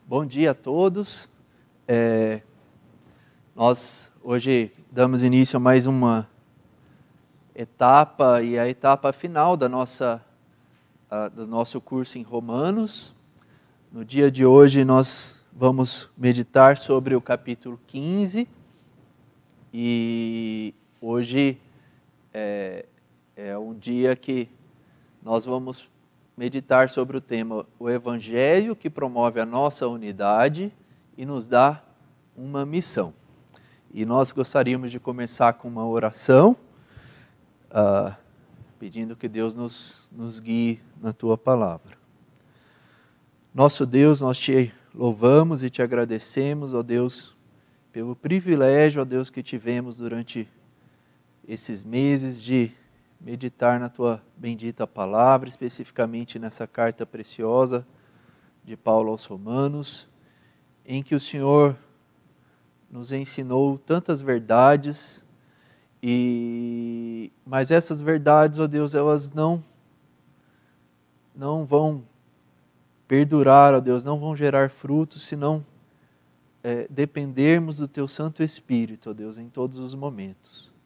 Bom dia a todos. Nós hoje damos início a mais uma etapa e a etapa final do nosso curso em Romanos. No dia de hoje nós vamos meditar sobre o capítulo 15 e hoje é um dia que nós vamos meditar sobre o tema o Evangelho que promove a nossa unidade e nos dá uma missão. E nós gostaríamos de começar com uma oração, pedindo que Deus nos guie na Tua Palavra. Nosso Deus, nós Te louvamos e Te agradecemos, ó Deus, pelo privilégio, ó Deus, que tivemos durante esses meses de meditar na Tua bendita Palavra, especificamente nessa carta preciosa de Paulo aos Romanos, em que o Senhor nos ensinou tantas verdades, mas essas verdades, ó Deus, elas não vão perdurar, ó Deus, não vão gerar frutos, se não dependermos do Teu Santo Espírito, ó Deus, em todos os momentos.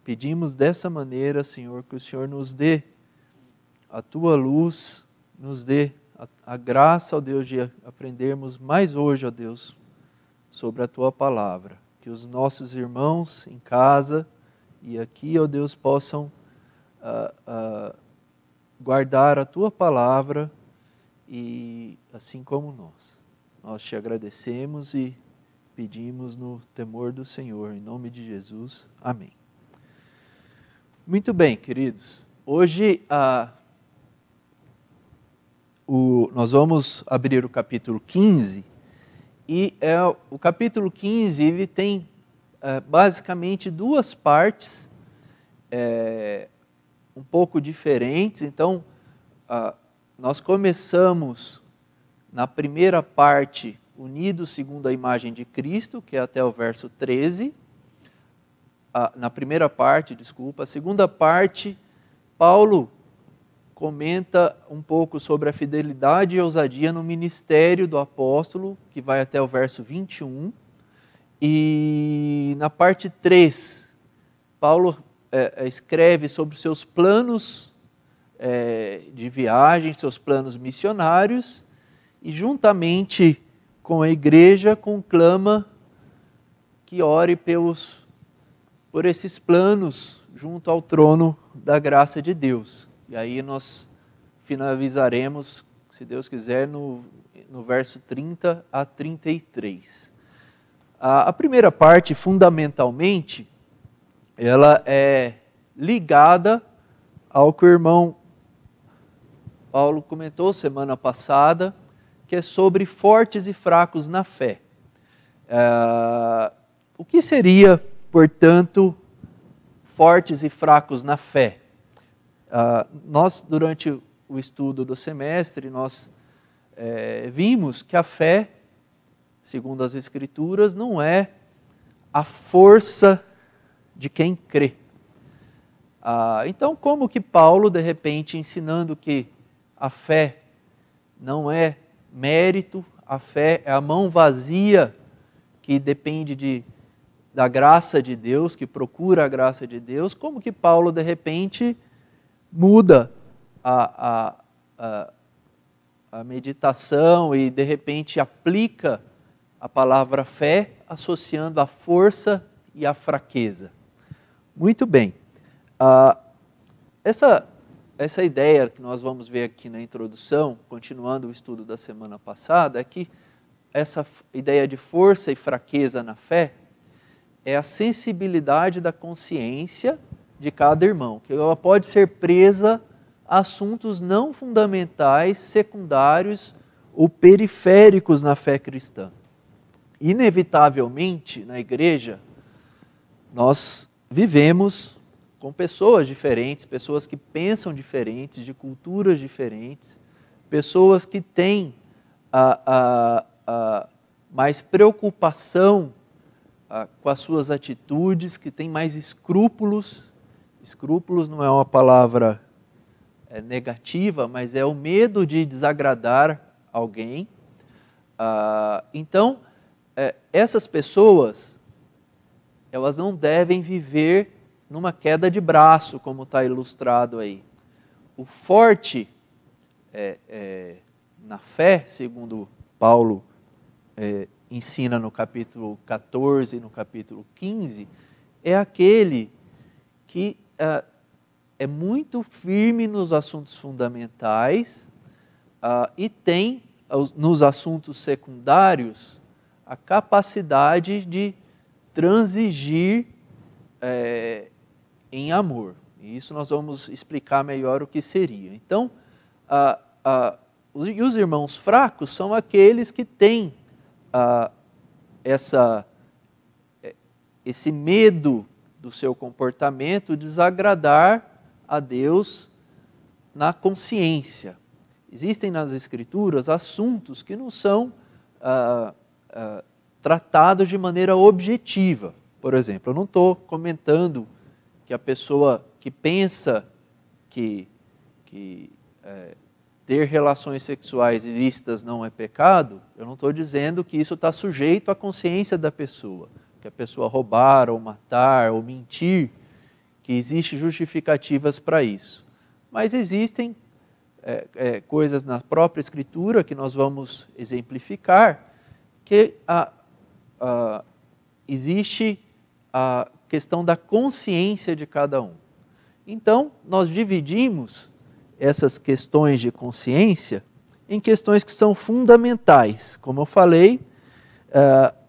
Pedimos dessa maneira, Senhor, que o Senhor nos dê a Tua luz, nos dê a graça, ó Deus, de aprendermos mais hoje, ó Deus, sobre a Tua Palavra. Que os nossos irmãos em casa e aqui, ó Deus, possam guardar a Tua Palavra e assim como nós. Nós Te agradecemos e pedimos no temor do Senhor, em nome de Jesus. Amém. Muito bem, queridos. Hoje nós vamos abrir o capítulo 15 e o capítulo 15 ele tem basicamente duas partes um pouco diferentes. Então, nós começamos na primeira parte, unidos segundo a imagem de Cristo, que é até o verso 13. Na primeira parte, a segunda parte, Paulo comenta um pouco sobre a fidelidade e ousadia no ministério do apóstolo, que vai até o verso 21. E na parte 3, Paulo escreve sobre os seus planos de viagem, seus planos missionários, e juntamente com a igreja conclama que ore por esses planos junto ao trono da graça de Deus. E aí nós finalizaremos, se Deus quiser, no verso 30 a 33. A primeira parte, fundamentalmente, ela é ligada ao que o irmão Paulo comentou semana passada, que é sobre fortes e fracos na fé. O que seria, portanto, fortes e fracos na fé? Nós, durante o estudo do semestre, nós vimos que a fé, segundo as Escrituras, não é a força de quem crê. Então, como que Paulo, de repente, ensinando que a fé não é mérito, a fé é a mão vazia que depende da graça de Deus, que procura a graça de Deus, como que Paulo, de repente, muda a meditação e, de repente, aplica a palavra fé, associando a força e a fraqueza? Muito bem. Essa ideia que nós vamos ver aqui na introdução, continuando o estudo da semana passada, é que essa ideia de força e fraqueza na fé é a sensibilidade da consciência de cada irmão, que ela pode ser presa a assuntos não fundamentais, secundários ou periféricos na fé cristã. Inevitavelmente, na igreja, nós vivemos com pessoas diferentes, pessoas que pensam diferentes, de culturas diferentes, pessoas que têm mais preocupação com as suas atitudes, que têm mais escrúpulos. Escrúpulos não é uma palavra negativa, mas é o medo de desagradar alguém. Então, essas pessoas, elas não devem viver numa queda de braço, como está ilustrado aí. O forte na fé, segundo Paulo ensina no capítulo 14 e no capítulo 15, é aquele que é muito firme nos assuntos fundamentais e tem, nos assuntos secundários, a capacidade de transigir em amor. E isso nós vamos explicar melhor o que seria. Então, os irmãos fracos são aqueles que têm esse medo do seu comportamento desagradar a Deus na consciência. Existem nas Escrituras assuntos que não são tratados de maneira objetiva. Por exemplo, eu não estou comentando que a pessoa que pensa que ter relações sexuais ilícitas não é pecado, eu não estou dizendo que isso está sujeito à consciência da pessoa, que a pessoa roubar, ou matar, ou mentir, que existem justificativas para isso. Mas existem coisas na própria Escritura que nós vamos exemplificar, que existe a questão da consciência de cada um. Então, nós dividimos essas questões de consciência em questões que são fundamentais. Como eu falei,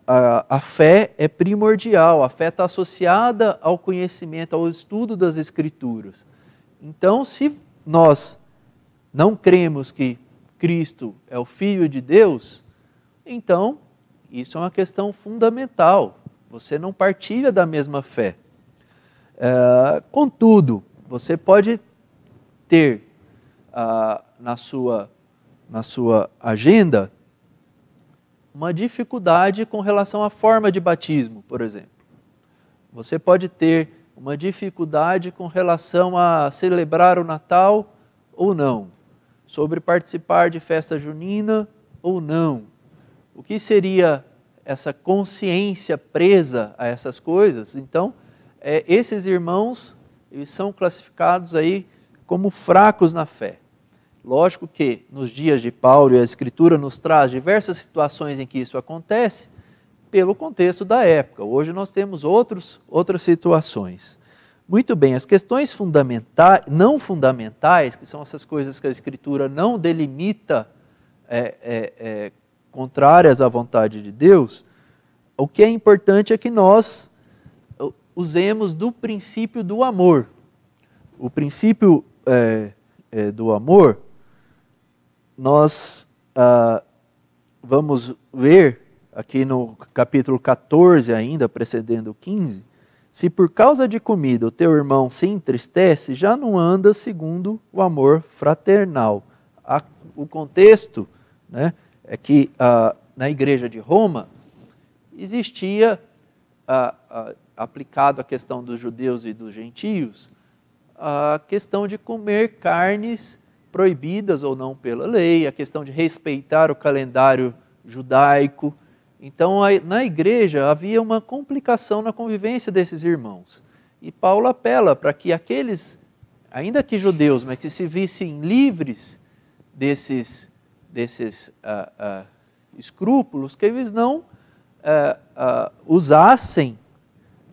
a fé é primordial, a fé está associada ao conhecimento, ao estudo das Escrituras. Então, se nós não cremos que Cristo é o Filho de Deus, então isso é uma questão fundamental. Você não partilha da mesma fé. Contudo, você pode ter na sua agenda uma dificuldade com relação à forma de batismo, por exemplo. Você pode ter uma dificuldade com relação a celebrar o Natal ou não, sobre participar de festa junina ou não. O que seria essa consciência presa a essas coisas? Então, esses irmãos, eles são classificados aí como fracos na fé. Lógico que nos dias de Paulo, e a Escritura nos traz diversas situações em que isso acontece, pelo contexto da época. Hoje nós temos outras situações. Muito bem, as questões não fundamentais, que são essas coisas que a Escritura não delimita contrárias à vontade de Deus, o que é importante é que nós usemos do princípio do amor. O princípio do amor, nós vamos ver aqui no capítulo 14 ainda, precedendo o 15, se por causa de comida o teu irmão se entristece, já não anda segundo o amor fraternal. O contexto, né, é que na igreja de Roma existia, aplicado à questão dos judeus e dos gentios, a questão de comer carnes proibidas ou não pela lei, a questão de respeitar o calendário judaico. Então, na igreja havia uma complicação na convivência desses irmãos. E Paulo apela para que aqueles, ainda que judeus, mas que se vissem livres desses escrúpulos, que eles não usassem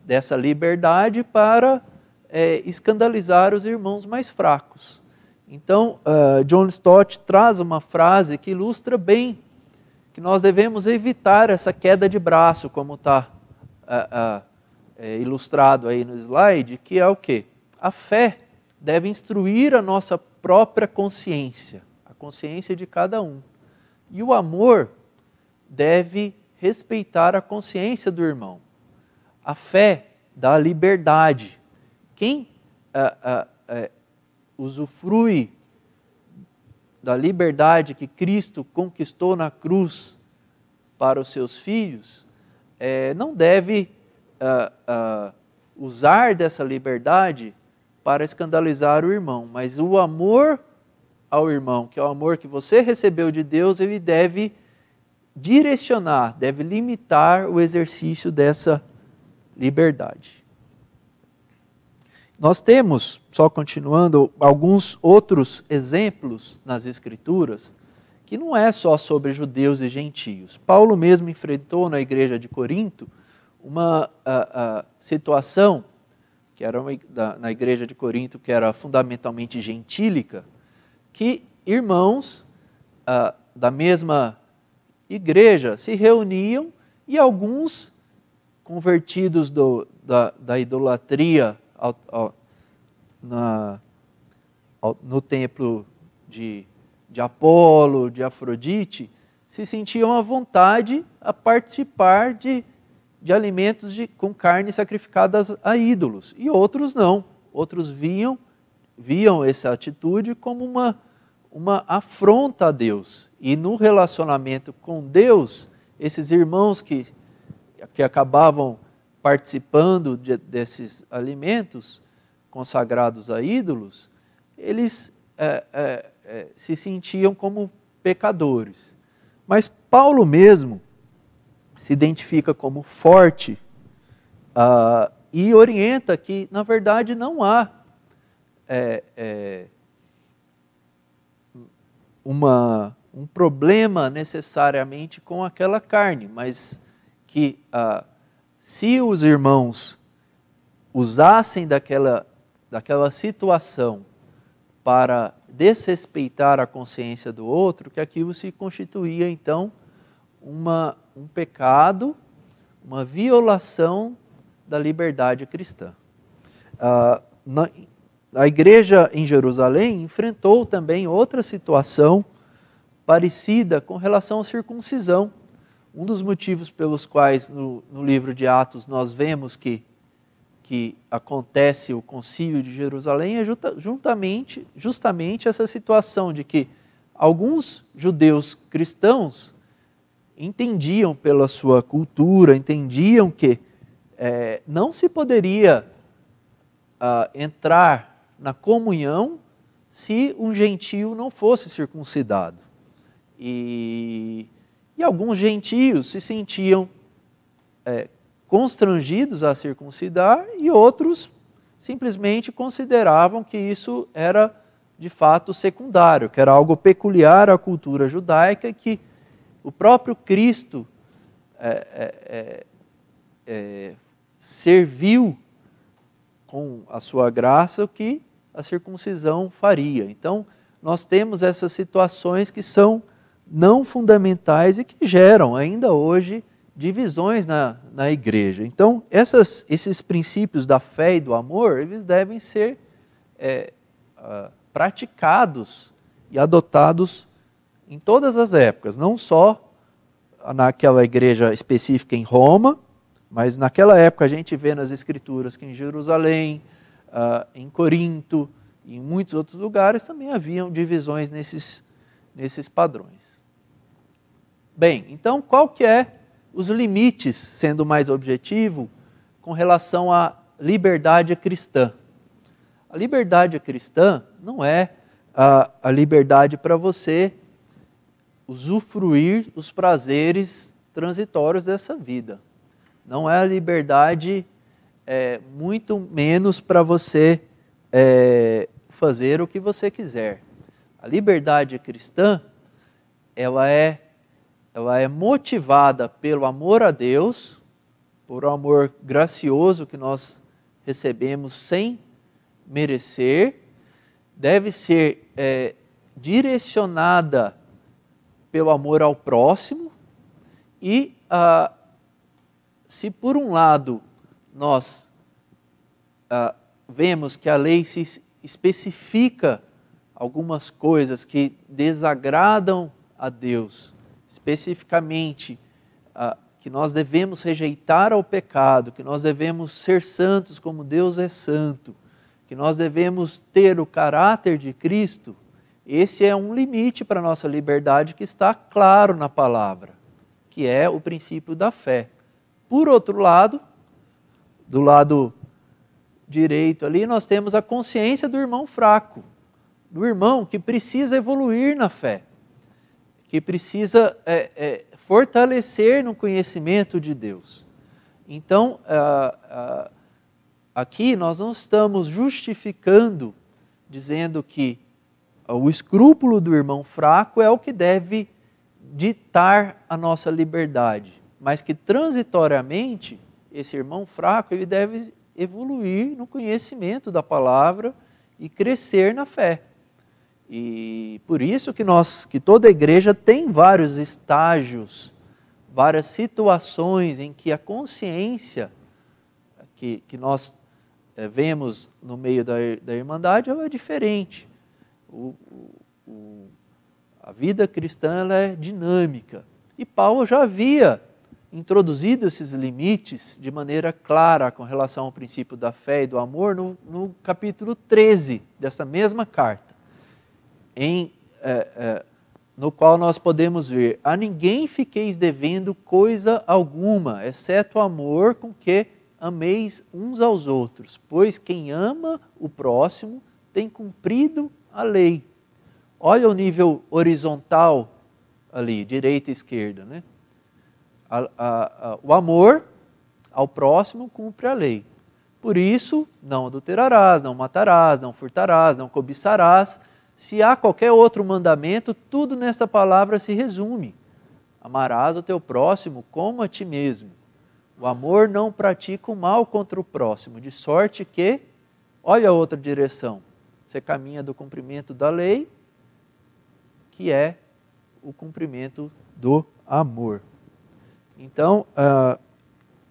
dessa liberdade para escandalizar os irmãos mais fracos. Então, John Stott traz uma frase que ilustra bem que nós devemos evitar essa queda de braço, como está ilustrado aí no slide, que é o quê? A fé deve instruir a nossa própria consciência, a consciência de cada um. E o amor deve respeitar a consciência do irmão. A fé dá liberdade. Quem usufrui da liberdade que Cristo conquistou na cruz para os seus filhos, não deve usar dessa liberdade para escandalizar o irmão, mas o amor ao irmão, que é o amor que você recebeu de Deus, ele deve direcionar, deve limitar o exercício dessa liberdade. Nós temos, só continuando, alguns outros exemplos nas Escrituras, que não é só sobre judeus e gentios. Paulo mesmo enfrentou na igreja de Corinto uma situação, que era na igreja de Corinto, que era fundamentalmente gentílica, que irmãos da mesma igreja se reuniam e alguns convertidos da idolatria no templo de Apolo, de Afrodite, se sentiam à vontade a participar de alimentos com carne sacrificadas a ídolos. E outros não. Outros viam essa atitude como uma afronta a Deus. E no relacionamento com Deus, esses irmãos que acabavam participando desses alimentos consagrados a ídolos, eles se sentiam como pecadores. Mas Paulo mesmo se identifica como forte e orienta que, na verdade, não há um problema necessariamente com aquela carne, mas que se os irmãos usassem daquela situação para desrespeitar a consciência do outro, que aquilo se constituía, então, um pecado, uma violação da liberdade cristã. A igreja em Jerusalém enfrentou também outra situação parecida com relação à circuncisão. Um dos motivos pelos quais no livro de Atos nós vemos que acontece o concílio de Jerusalém é justamente essa situação de que alguns judeus cristãos entendiam pela sua cultura, entendiam que não se poderia entrar na comunhão se um gentio não fosse circuncidado. E alguns gentios se sentiam constrangidos a circuncidar e outros simplesmente consideravam que isso era de fato secundário, que era algo peculiar à cultura judaica e que o próprio Cristo serviu com a sua graça o que a circuncisão faria. Então, nós temos essas situações que são não fundamentais e que geram ainda hoje divisões na igreja. Então, esses princípios da fé e do amor, eles devem ser praticados e adotados em todas as épocas, não só naquela igreja específica em Roma, mas naquela época a gente vê nas Escrituras que em Jerusalém, em Corinto e em muitos outros lugares também haviam divisões nesses padrões. Bem, então qual que é os limites, sendo mais objetivo, com relação à liberdade cristã? A liberdade cristã não é a liberdade para você usufruir os prazeres transitórios dessa vida. Não é a liberdade, muito menos para você fazer o que você quiser. A liberdade cristã, ela é motivada pelo amor a Deus, por um amor gracioso que nós recebemos sem merecer, deve ser direcionada pelo amor ao próximo e, se por um lado nós vemos que a lei se especifica algumas coisas que desagradam a Deus, especificamente que nós devemos rejeitar ao pecado, que nós devemos ser santos como Deus é santo, que nós devemos ter o caráter de Cristo, esse é um limite para a nossa liberdade que está claro na palavra, que é o princípio da fé. Por outro lado, do lado direito ali, nós temos a consciência do irmão fraco, do irmão que precisa evoluir na fé, que precisa fortalecer no conhecimento de Deus. Então, aqui nós não estamos justificando, dizendo que o escrúpulo do irmão fraco é o que deve ditar a nossa liberdade, mas que transitoriamente esse irmão fraco ele deve evoluir no conhecimento da palavra e crescer na fé. E por isso que toda igreja tem vários estágios, várias situações em que a consciência que nós vemos no meio da Irmandade ela é diferente. A vida cristã ela é dinâmica. E Paulo já havia introduzido esses limites de maneira clara com relação ao princípio da fé e do amor no capítulo 13 dessa mesma carta, no qual nós podemos ver: a ninguém fiqueis devendo coisa alguma, exceto o amor com que ameis uns aos outros, pois quem ama o próximo tem cumprido a lei. Olha o nível horizontal ali, direita e esquerda, né? O amor ao próximo cumpre a lei. Por isso, não adulterarás, não matarás, não furtarás, não cobiçarás. Se há qualquer outro mandamento, tudo nessa palavra se resume. Amarás o teu próximo como a ti mesmo. O amor não pratica o mal contra o próximo, de sorte que, olha a outra direção, você caminha do cumprimento da lei, que é o cumprimento do amor. Então,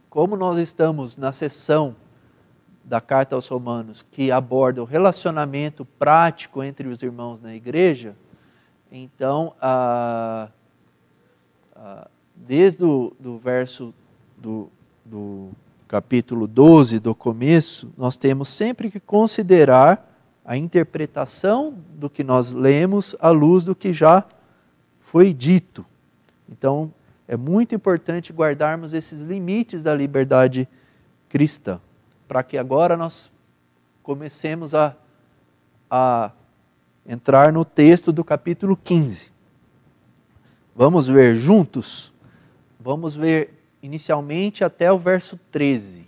como nós estamos na seção da Carta aos Romanos, que aborda o relacionamento prático entre os irmãos na igreja, então, desde do verso do capítulo 12, do começo, nós temos sempre que considerar a interpretação do que nós lemos à luz do que já foi dito. Então, é muito importante guardarmos esses limites da liberdade cristã, para que agora nós comecemos a entrar no texto do capítulo 15. Vamos ver juntos? Vamos ver inicialmente até o verso 13.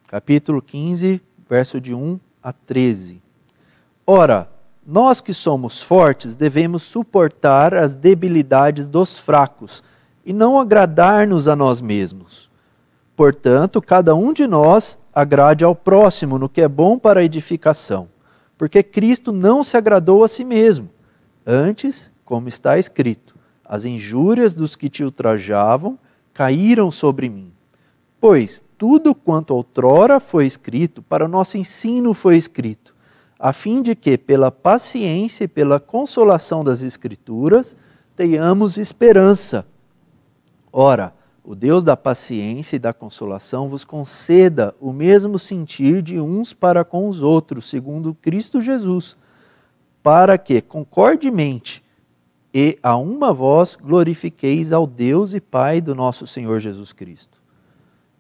Capítulo 15, verso de 1 a 13. Ora, nós que somos fortes devemos suportar as debilidades dos fracos e não agradar-nos a nós mesmos. Portanto, cada um de nós agrade ao próximo no que é bom para a edificação, porque Cristo não se agradou a si mesmo. Antes, como está escrito, as injúrias dos que te ultrajavam caíram sobre mim. Pois tudo quanto outrora foi escrito, para o nosso ensino foi escrito, a fim de que, pela paciência e pela consolação das Escrituras, tenhamos esperança. Ora, o Deus da paciência e da consolação vos conceda o mesmo sentir de uns para com os outros, segundo Cristo Jesus, para que, concordemente e a uma voz, glorifiqueis ao Deus e Pai do nosso Senhor Jesus Cristo.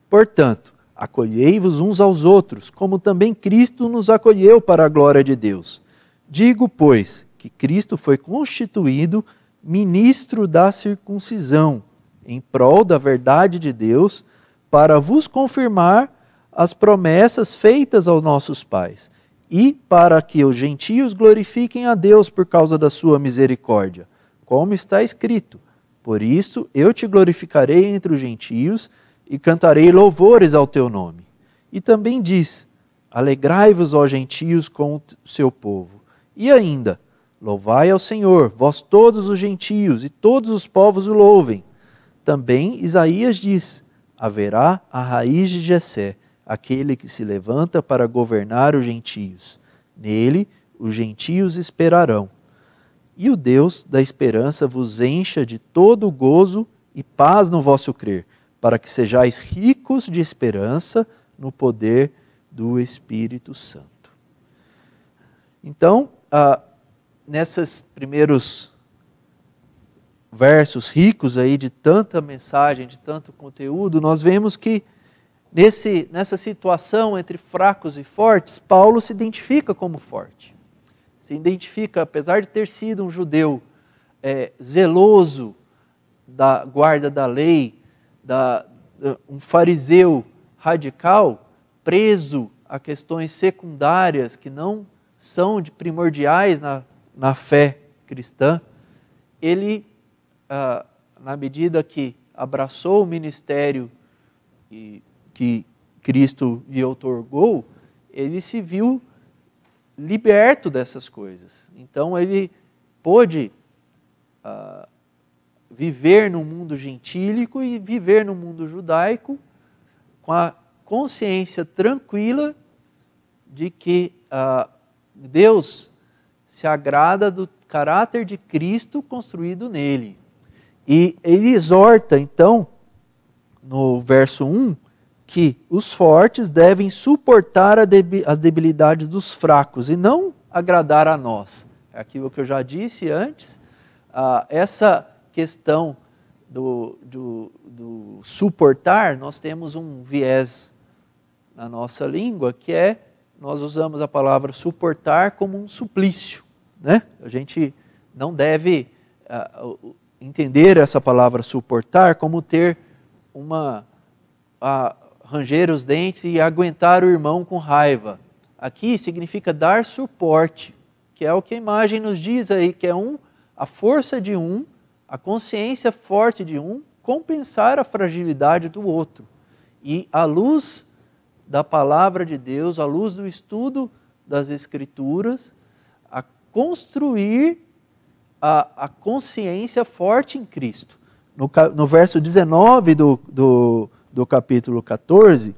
Portanto, acolhei-vos uns aos outros, como também Cristo nos acolheu para a glória de Deus. Digo, pois, que Cristo foi constituído ministro da circuncisão, em prol da verdade de Deus, para vos confirmar as promessas feitas aos nossos pais, e para que os gentios glorifiquem a Deus por causa da sua misericórdia, como está escrito: por isso eu te glorificarei entre os gentios, e cantarei louvores ao teu nome. E também diz: alegrai-vos, ó gentios, com o seu povo. E ainda: louvai ao Senhor, vós todos os gentios, e todos os povos o louvem. Também Isaías diz: haverá a raiz de Jessé, aquele que se levanta para governar os gentios. Nele os gentios esperarão. E o Deus da esperança vos encha de todo o gozo e paz no vosso crer, para que sejais ricos de esperança no poder do Espírito Santo. Então, nesses primeiros versos ricos aí de tanta mensagem, de tanto conteúdo, nós vemos que nessa situação entre fracos e fortes, Paulo se identifica como forte. Se identifica, apesar de ter sido um judeu zeloso da guarda da lei, um fariseu radical, preso a questões secundárias que não são primordiais na fé cristã, ele, na medida que abraçou o ministério que Cristo lhe outorgou, ele se viu liberto dessas coisas. Então ele pôde viver no mundo gentílico e viver no mundo judaico com a consciência tranquila de que Deus se agrada do caráter de Cristo construído nele. E ele exorta, então, no verso 1, que os fortes devem suportar as debilidades dos fracos e não agradar a nós. É aquilo que eu já disse antes. Essa questão do suportar, nós temos um viés na nossa língua, que nós usamos a palavra suportar como um suplício, né? A gente não deve entender essa palavra suportar como ter ranger os dentes e aguentar o irmão com raiva. Aqui significa dar suporte, que é o que a imagem nos diz aí, que é a força de a consciência forte de compensar a fragilidade do outro. E à luz da palavra de Deus, à luz do estudo das Escrituras, a construir a consciência forte em Cristo. No verso 19 do capítulo 14,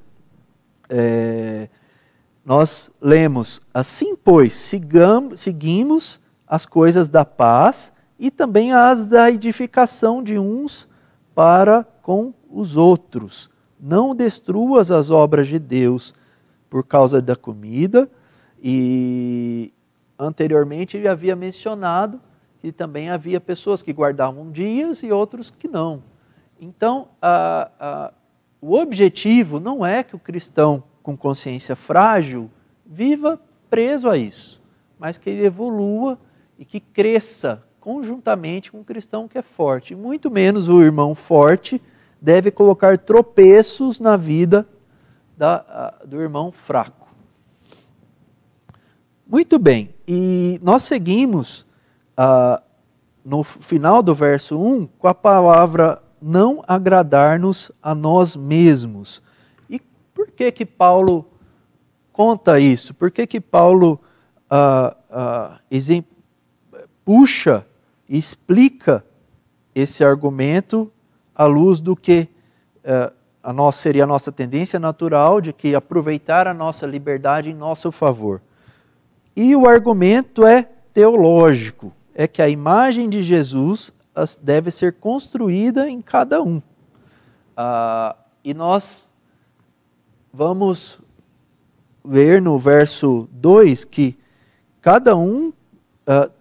nós lemos: assim, pois, seguimos as coisas da paz e também as da edificação de uns para com os outros. Não destruas as obras de Deus por causa da comida. E anteriormente ele havia mencionado que também havia pessoas que guardavam dias e outros que não. Então, o objetivo não é que o cristão com consciência frágil viva preso a isso, mas que ele evolua e que cresça conjuntamente com o cristão que é forte. E muito menos o irmão forte deve colocar tropeços na vida do irmão fraco. Muito bem, e nós seguimos no final do verso 1 com a palavra não agradar-nos a nós mesmos. E por que Paulo conta isso? Por que Paulo puxa e explica esse argumento à luz do que seria a nossa tendência natural de que aproveitar a nossa liberdade em nosso favor? E o argumento é teológico, é que a imagem de Jesus deve ser construída em cada um. E nós vamos ver no verso 2 que cada um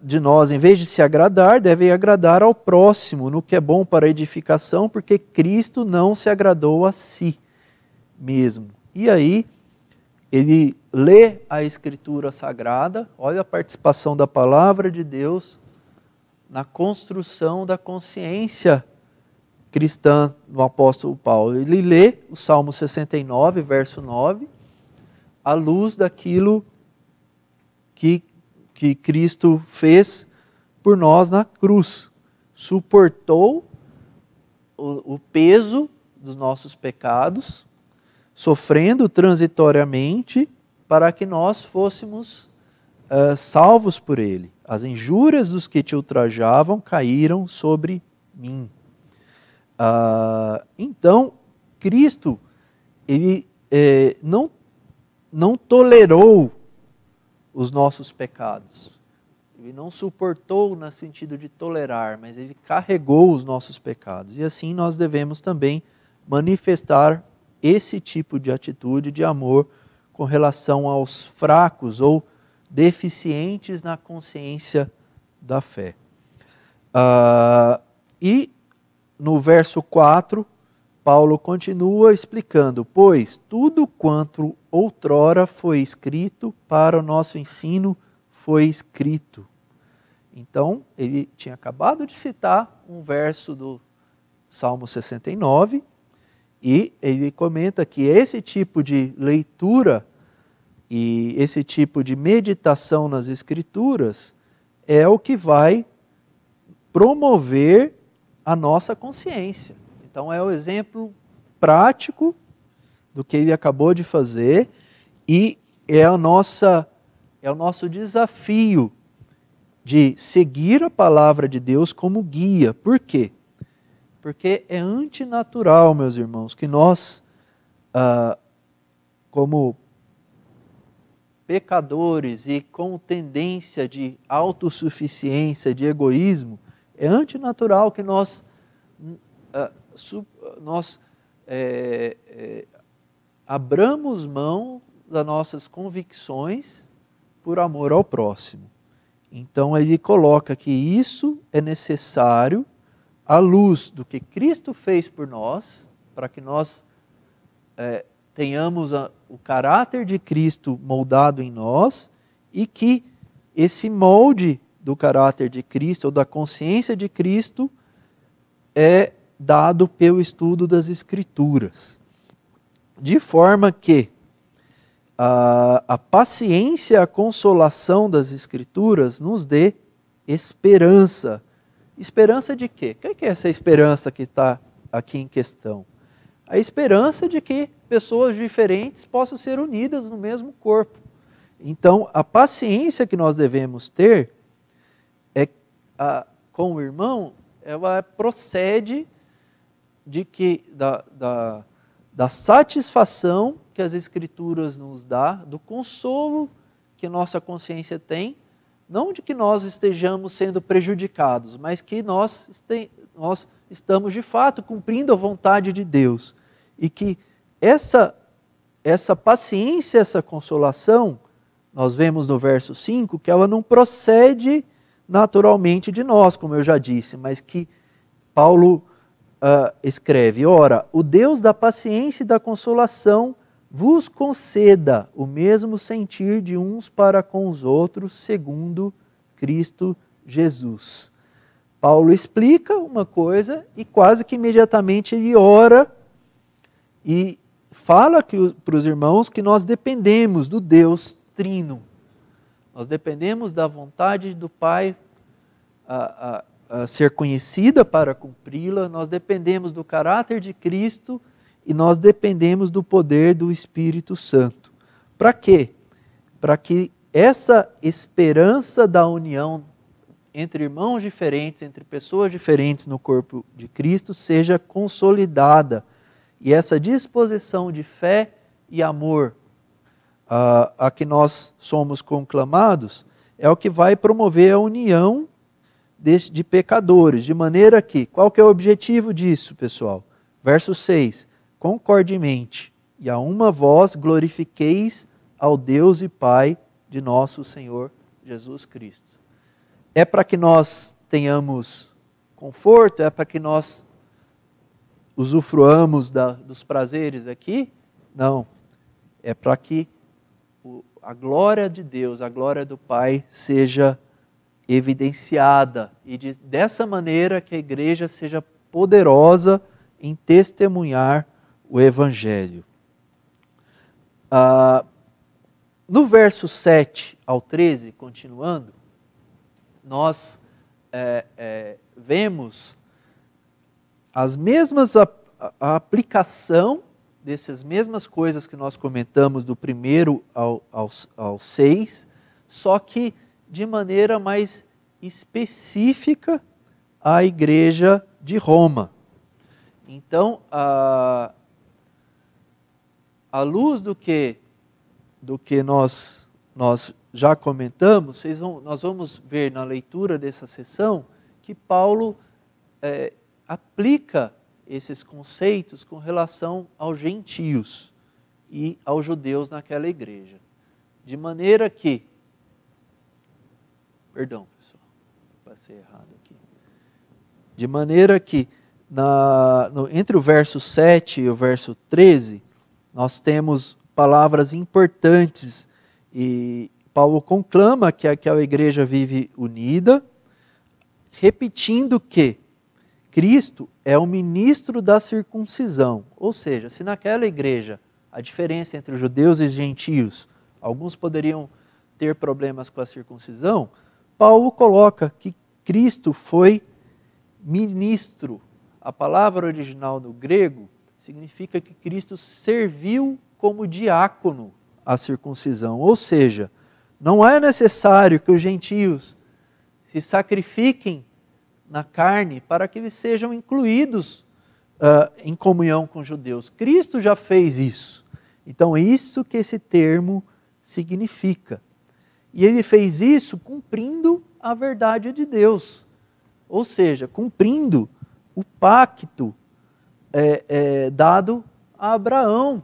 de nós, em vez de se agradar, deve agradar ao próximo no que é bom para a edificação, porque Cristo não se agradou a si mesmo. E aí, ele lê a Escritura Sagrada, olha a participação da palavra de Deus na construção da consciência cristã do apóstolo Paulo. Ele lê o Salmo 69, verso 9, à luz daquilo que Cristo fez por nós na cruz. Suportou o peso dos nossos pecados, sofrendo transitoriamente para que nós fôssemos salvos por Ele. As injúrias dos que te ultrajavam caíram sobre mim. Então, Cristo, Ele não tolerou os nossos pecados. Ele não suportou no sentido de tolerar, mas Ele carregou os nossos pecados. E assim nós devemos também manifestar esse tipo de atitude de amor com relação aos fracos ou deficientes na consciência da fé. E no verso 4, Paulo continua explicando: pois tudo quanto outrora foi escrito para o nosso ensino foi escrito. Então, ele tinha acabado de citar um verso do Salmo 69, e ele comenta que esse tipo de leitura e esse tipo de meditação nas Escrituras é o que vai promover a nossa consciência. Então, é o exemplo prático do que ele acabou de fazer e é o nosso desafio de seguir a palavra de Deus como guia. Por quê? Porque é antinatural, meus irmãos, que nós, como pecadores e com tendência de autossuficiência, de egoísmo, é antinatural que nós abramos mão das nossas convicções por amor ao próximo. Então ele coloca que isso é necessário à luz do que Cristo fez por nós, para que nós tenhamos o caráter de Cristo moldado em nós e que esse molde do caráter de Cristo ou da consciência de Cristo é dado pelo estudo das Escrituras. De forma que a paciência, a consolação das Escrituras nos dê esperança. Esperança de quê? O que é essa esperança que está aqui em questão? A esperança de que pessoas diferentes possam ser unidas no mesmo corpo. Então, a paciência que nós devemos ter com o irmão, ela procede de que da satisfação que as Escrituras nos dá, do consolo que nossa consciência tem, não de que nós estejamos sendo prejudicados, mas que nós estamos de fato cumprindo a vontade de Deus. E que essa paciência, essa consolação, nós vemos no verso 5, que ela não procede naturalmente de nós, como eu já disse, mas que Paulo escreve: ora, o Deus da paciência e da consolação vos conceda o mesmo sentir de uns para com os outros, segundo Cristo Jesus. Paulo explica uma coisa e quase que imediatamente ele ora e fala para os irmãos que nós dependemos do Deus Trino. Nós dependemos da vontade do Pai a ser conhecida para cumpri-la, nós dependemos do caráter de Cristo e nós dependemos do poder do Espírito Santo. Para quê? Para que essa esperança da união entre irmãos diferentes, entre pessoas diferentes no corpo de Cristo, seja consolidada. E essa disposição de fé e amor a que nós somos conclamados é o que vai promover a união de pecadores, de maneira que, qual que é o objetivo disso, pessoal? Verso 6, concordemente, e a uma voz glorifiqueis ao Deus e Pai de nosso Senhor Jesus Cristo. É para que nós tenhamos conforto, é para que nós usufruamos dos prazeres aqui? Não, é para que a glória de Deus, a glória do Pai seja evidenciada e dessa maneira que a igreja seja poderosa em testemunhar o Evangelho. No verso 7 ao 13, continuando, nós vemos as mesmas a aplicação dessas mesmas coisas que nós comentamos do 1 ao 6, só que de maneira mais específica à igreja de Roma. Então, à luz do que nós já comentamos, nós vamos ver na leitura dessa sessão que Paulo aplica esses conceitos com relação aos gentios e aos judeus naquela igreja. De maneira que, perdão pessoal, passei errado aqui. De maneira que entre o verso 7 e o verso 13, nós temos palavras importantes e Paulo conclama que aquela igreja vive unida, repetindo que Cristo é o ministro da circuncisão. Ou seja, se naquela igreja a diferença entre os judeus e os gentios, alguns poderiam ter problemas com a circuncisão, Paulo coloca que Cristo foi ministro. A palavra original no grego significa que Cristo serviu como diácono à circuncisão. Ou seja, não é necessário que os gentios se sacrifiquem na carne para que eles sejam incluídos em comunhão com os judeus. Cristo já fez isso. Então, isso que esse termo significa. E ele fez isso cumprindo a verdade de Deus. Ou seja, cumprindo o pacto dado a Abraão.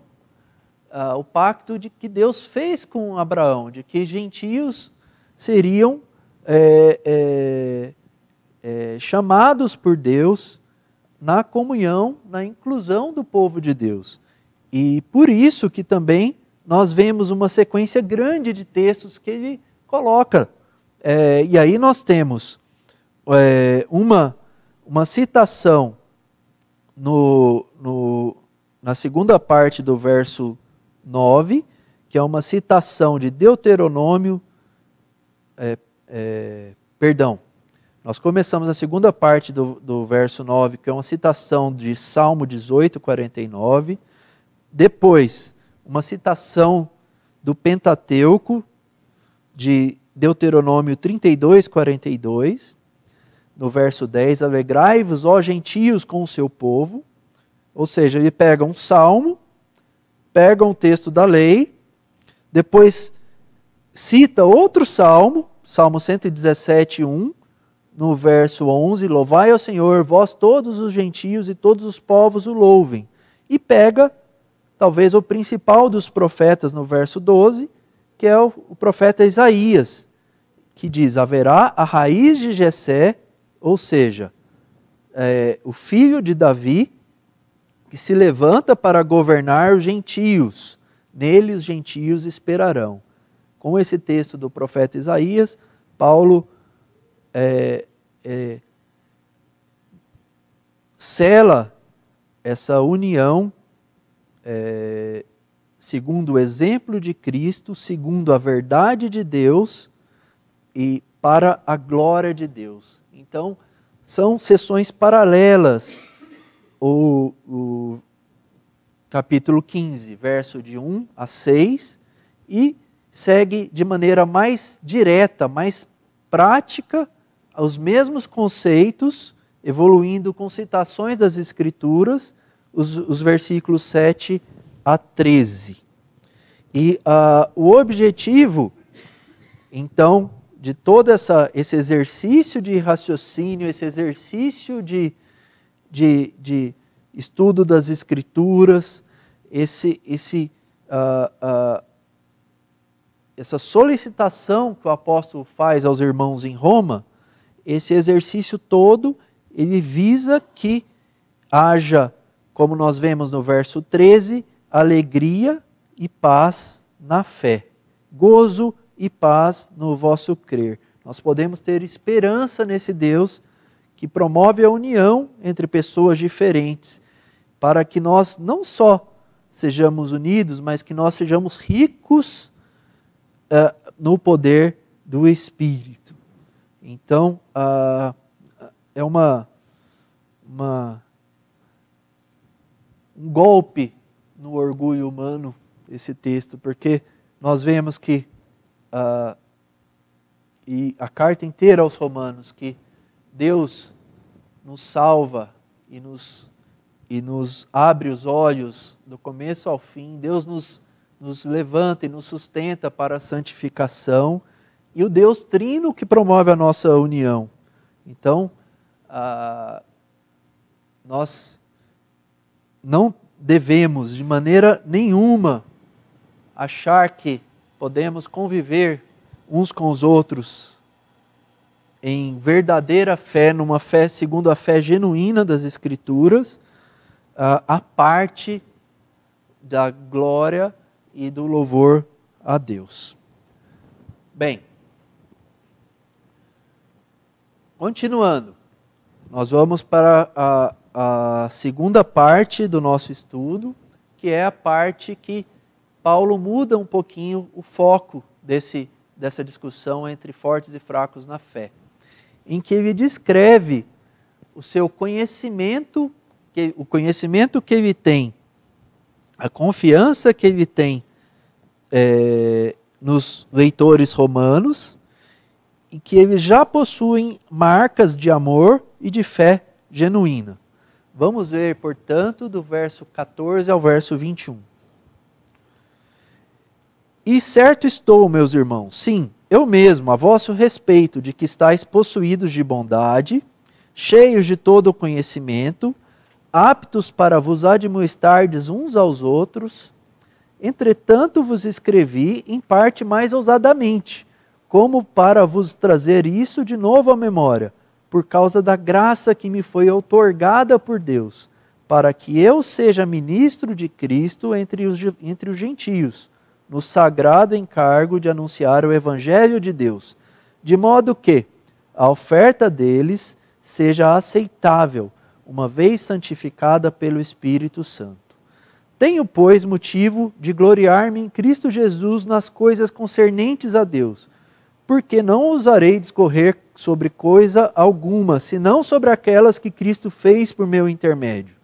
O pacto que Deus fez com Abraão, de que gentios seriam chamados por Deus na comunhão, na inclusão do povo de Deus. E por isso que também nós vemos uma sequência grande de textos que ele coloca. E aí nós temos uma citação na segunda parte do verso 9, que é uma citação de Deuteronômio, nós começamos a segunda parte do verso 9, que é uma citação de Salmo 18, 49, depois uma citação do Pentateuco, de Deuteronômio 32, 42, no verso 10, alegrai-vos, ó gentios, com o seu povo. Ou seja, ele pega um salmo, pega um texto da lei, depois cita outro salmo, Salmo 117, 1, no verso 11, louvai ao Senhor, vós todos os gentios e todos os povos o louvem. E pega, talvez, o principal dos profetas no verso 12, que é o profeta Isaías, que diz, haverá a raiz de Jessé, ou seja, o filho de Davi, que se levanta para governar os gentios. Nele os gentios esperarão. Com esse texto do profeta Isaías, Paulo sela essa união segundo o exemplo de Cristo, segundo a verdade de Deus e para a glória de Deus. Então, são sessões paralelas. O capítulo 15, verso de 1 a 6, e segue de maneira mais direta, mais prática, os mesmos conceitos, evoluindo com citações das Escrituras, os versículos 7 a 13. E o objetivo, então, de todo esse exercício de raciocínio, esse exercício de estudo das Escrituras, essa solicitação que o apóstolo faz aos irmãos em Roma, esse exercício todo, ele visa que haja, como nós vemos no verso 13, alegria e paz na fé, gozo e paz no vosso crer. Nós podemos ter esperança nesse Deus que promove a união entre pessoas diferentes, para que nós não só sejamos unidos, mas que nós sejamos ricos no poder do Espírito. Então, é um golpe no orgulho humano esse texto, porque nós vemos que, e a carta inteira aos Romanos, que Deus nos salva e nos abre os olhos do começo ao fim. Deus nos levanta e nos sustenta para a santificação. E o Deus Trino que promove a nossa união. Então, nós não devemos de maneira nenhuma achar que podemos conviver uns com os outros em verdadeira fé, numa fé segundo a fé genuína das Escrituras, a parte da glória e do louvor a Deus. Bem, Continuando, nós vamos para a segunda parte do nosso estudo, que é a parte que Paulo muda um pouquinho o foco dessa discussão entre fortes e fracos na fé, em que ele descreve o seu conhecimento, o conhecimento que ele tem, a confiança que ele tem nos leitores romanos, e que eles já possuem marcas de amor e de fé genuína. Vamos ver, portanto, do verso 14 ao verso 21. E certo estou, meus irmãos, sim, eu mesmo, a vosso respeito, de que estáis possuídos de bondade, cheios de todo o conhecimento, aptos para vos admoestardes uns aos outros. Entretanto vos escrevi em parte mais ousadamente, como para vos trazer isso de novo à memória, por causa da graça que me foi outorgada por Deus, para que eu seja ministro de Cristo entre os gentios, no sagrado encargo de anunciar o Evangelho de Deus, de modo que a oferta deles seja aceitável, uma vez santificada pelo Espírito Santo. Tenho, pois, motivo de gloriar-me em Cristo Jesus nas coisas concernentes a Deus, porque não ousarei discorrer sobre coisa alguma, senão sobre aquelas que Cristo fez por meu intermédio,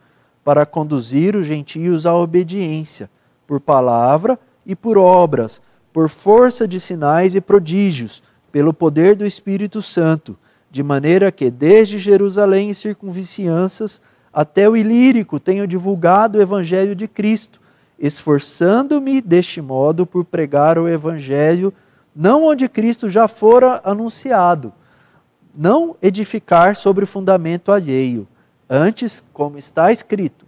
para conduzir os gentios à obediência, por palavra e por obras, por força de sinais e prodígios, pelo poder do Espírito Santo, de maneira que desde Jerusalém e circunvizinhanças até o Ilírico tenho divulgado o Evangelho de Cristo, esforçando-me deste modo por pregar o Evangelho não onde Cristo já fora anunciado, não edificar sobre fundamento alheio. Antes, como está escrito,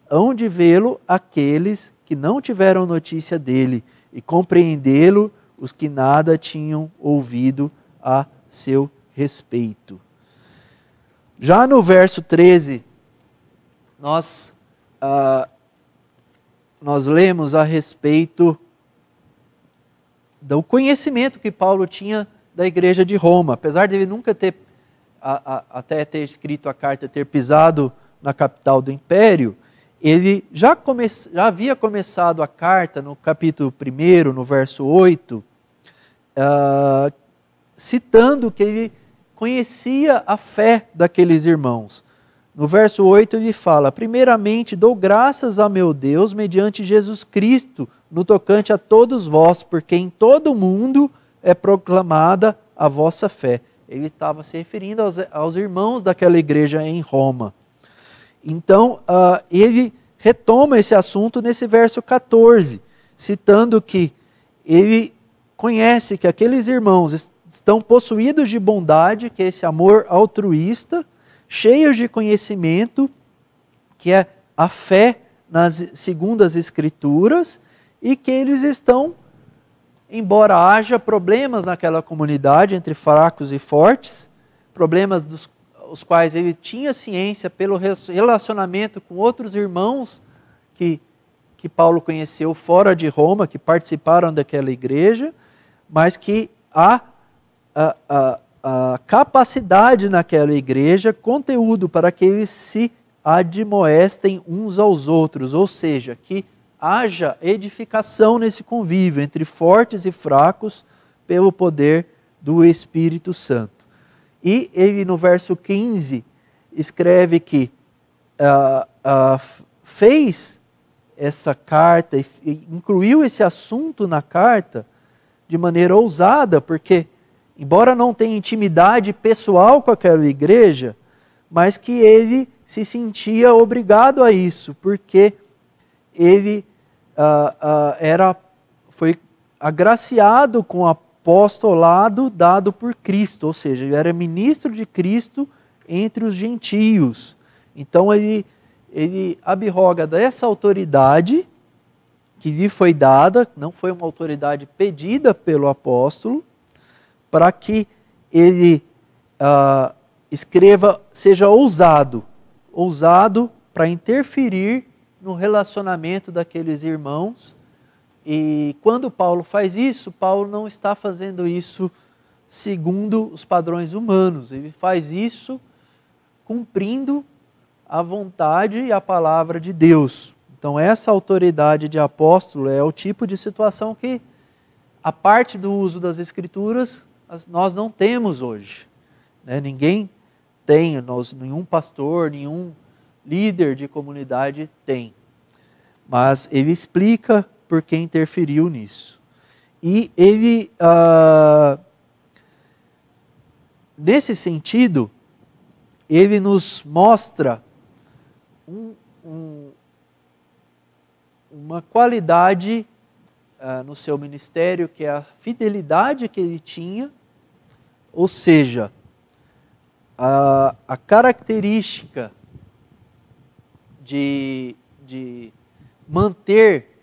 hão de vê-lo aqueles que não tiveram notícia dele, e compreendê-lo os que nada tinham ouvido a seu respeito. Já no verso 13, nós lemos a respeito do conhecimento que Paulo tinha da igreja de Roma. Apesar de ele nunca até ter escrito a carta, ter pisado na capital do império, ele já havia começado a carta no capítulo 1, no verso 8, citando que ele conhecia a fé daqueles irmãos. No verso 8 ele fala: primeiramente dou graças a meu Deus mediante Jesus Cristo, no tocante a todos vós, porque em todo o mundo é proclamada a vossa fé. Ele estava se referindo aos irmãos daquela igreja em Roma. Então, ele retoma esse assunto nesse verso 14, citando que ele conhece que aqueles irmãos estão possuídos de bondade, que é esse amor altruísta, cheios de conhecimento, que é a fé segundo as Escrituras, e que eles estão, embora haja problemas naquela comunidade entre fracos e fortes, problemas os quais ele tinha ciência pelo relacionamento com outros irmãos que Paulo conheceu fora de Roma, que participaram daquela igreja, mas que há a capacidade naquela igreja, conteúdo para que eles se admoestem uns aos outros, ou seja, que haja edificação nesse convívio entre fortes e fracos pelo poder do Espírito Santo. E ele no verso 15 escreve que fez essa carta e incluiu esse assunto na carta de maneira ousada, porque embora não tenha intimidade pessoal com aquela igreja, mas que ele se sentia obrigado a isso, porque ele foi agraciado com o apostolado dado por Cristo, ou seja, ele era ministro de Cristo entre os gentios. Então ele abroga dessa autoridade que lhe foi dada, não foi uma autoridade pedida pelo apóstolo, para que ele escreva, seja ousado para interferir no relacionamento daqueles irmãos. E quando Paulo faz isso, Paulo não está fazendo isso segundo os padrões humanos. Ele faz isso cumprindo a vontade e a palavra de Deus. Então essa autoridade de apóstolo é o tipo de situação que, a parte do uso das Escrituras, nós não temos hoje. Ninguém tem, nenhum pastor, nenhum líder de comunidade tem. Mas ele explica por que interferiu nisso. E ele, nesse sentido, ele nos mostra uma qualidade no seu ministério, que é a fidelidade que ele tinha, ou seja, a característica de manter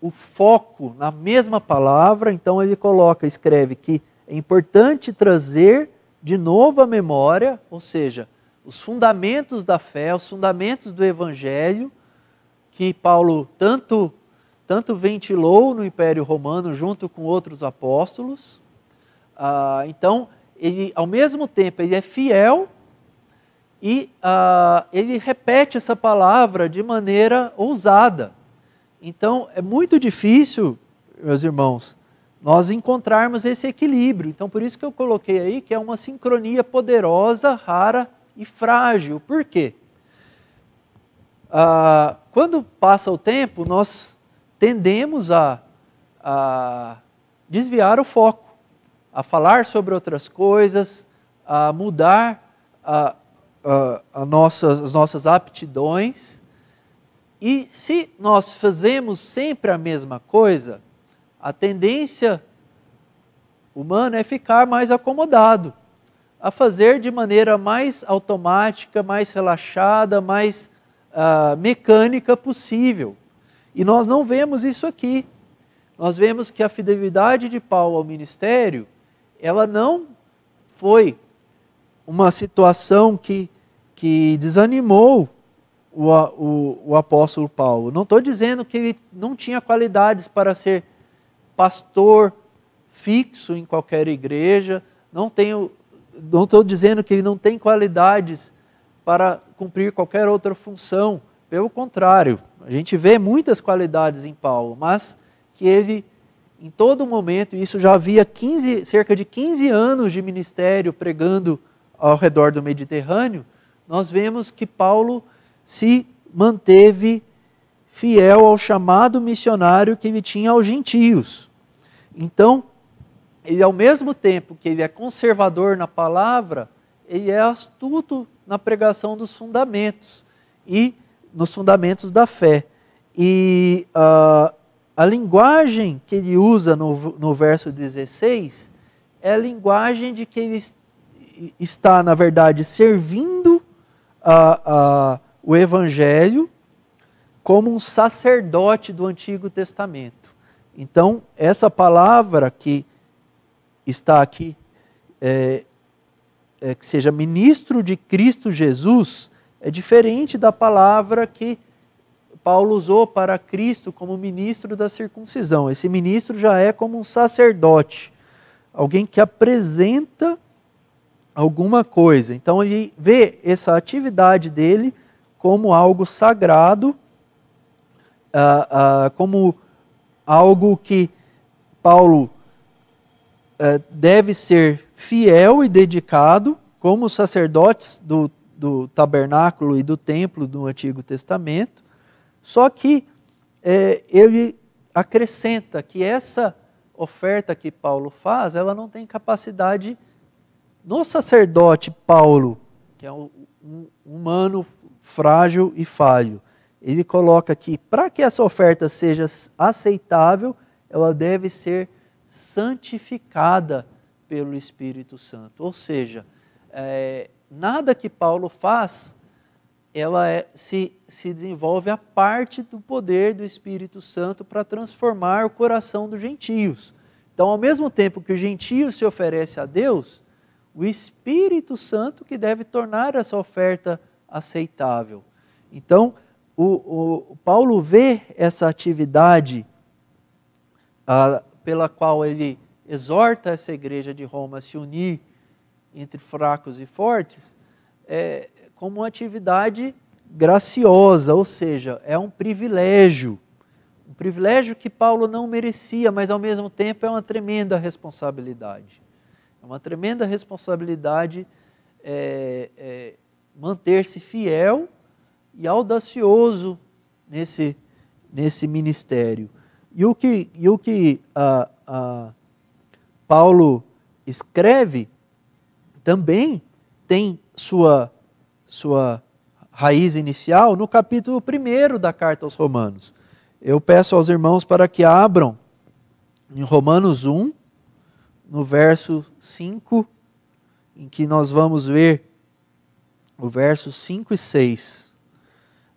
o foco na mesma palavra. Então ele escreve que é importante trazer de novo a memória, ou seja, os fundamentos da fé, os fundamentos do Evangelho, que Paulo tanto ventilou no Império Romano junto com outros apóstolos. Então, ele, ao mesmo tempo, ele é fiel e ele repete essa palavra de maneira ousada. Então, é muito difícil, meus irmãos, nós encontrarmos esse equilíbrio. Então, por isso que eu coloquei aí que é uma sincronia poderosa, rara e frágil. Por quê? Quando passa o tempo, nós tendemos a desviar o foco, a falar sobre outras coisas, a mudar as nossas aptidões. E se nós fazemos sempre a mesma coisa, a tendência humana é ficar mais acomodado, a fazer de maneira mais automática, mais relaxada, mais mecânica possível. E nós não vemos isso aqui. Nós vemos que a fidelidade de Paulo ao ministério, ela não foi uma situação que desanimou o apóstolo Paulo. Não estou dizendo que ele não tinha qualidades para ser pastor fixo em qualquer igreja, não estou dizendo que ele não tem qualidades para cumprir qualquer outra função. Pelo contrário, a gente vê muitas qualidades em Paulo, mas que ele, em todo momento, isso já havia cerca de 15 anos de ministério pregando ao redor do Mediterrâneo, nós vemos que Paulo se manteve fiel ao chamado missionário que ele tinha aos gentios. Então, ele, ao mesmo tempo que ele é conservador na palavra, ele é astuto na pregação dos fundamentos e nos fundamentos da fé. E a linguagem que ele usa no verso 16 é a linguagem de que ele está, na verdade, servindo o Evangelho como um sacerdote do Antigo Testamento. Então, essa palavra que está aqui, que seja ministro de Cristo Jesus, é diferente da palavra que Paulo usou para Cristo como ministro da circuncisão. Esse ministro já é como um sacerdote, alguém que apresenta alguma coisa. Então ele vê essa atividade dele como algo sagrado, como algo que Paulo deve ser fiel e dedicado, como os sacerdotes do tabernáculo e do templo do Antigo Testamento. Só que ele acrescenta que essa oferta que Paulo faz, ela não tem capacidade no sacerdote Paulo, que é um humano frágil e falho. Ele coloca que para que essa oferta seja aceitável, ela deve ser santificada pelo Espírito Santo. Ou seja, nada que Paulo faz, ela se desenvolve a parte do poder do Espírito Santo para transformar o coração dos gentios. Então, ao mesmo tempo que o gentio se oferece a Deus, o Espírito Santo que deve tornar essa oferta aceitável. Então, o Paulo vê essa atividade pela qual ele exorta essa igreja de Roma a se unir entre fracos e fortes, como uma atividade graciosa, ou seja, é um privilégio que Paulo não merecia, mas ao mesmo tempo é uma tremenda responsabilidade. É uma tremenda responsabilidade manter-se fiel e audacioso nesse ministério. E o que Paulo escreve também tem sua raiz inicial no capítulo 1 da carta aos Romanos. Eu peço aos irmãos para que abram em Romanos 1, no verso 5, em que nós vamos ver o verso 5 e 6.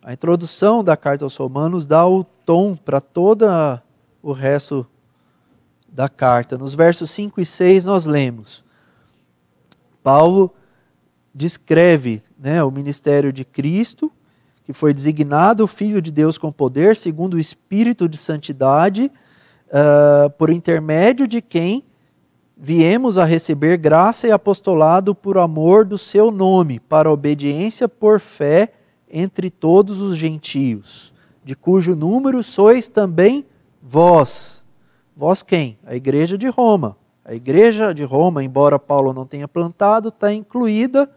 A introdução da carta aos Romanos dá o tom para todo o resto da carta. Nos versos 5 e 6 nós lemos: Paulo descreve, o ministério de Cristo, que foi designado o Filho de Deus com poder, segundo o Espírito de Santidade, por intermédio de quem viemos a receber graça e apostolado por amor do seu nome, para obediência por fé entre todos os gentios, de cujo número sois também vós. Vós quem? A igreja de Roma. A igreja de Roma, embora Paulo não tenha plantado, está incluída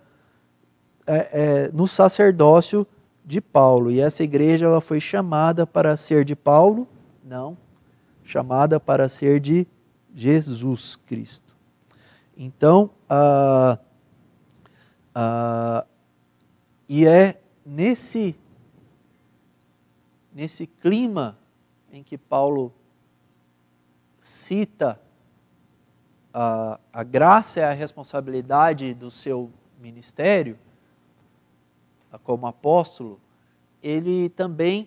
no sacerdócio de Paulo. E essa igreja ela foi chamada para ser de Paulo? Não. Chamada para ser de Jesus Cristo. Então, e é nesse clima em que Paulo cita a graça e a responsabilidade do seu ministério como apóstolo, ele também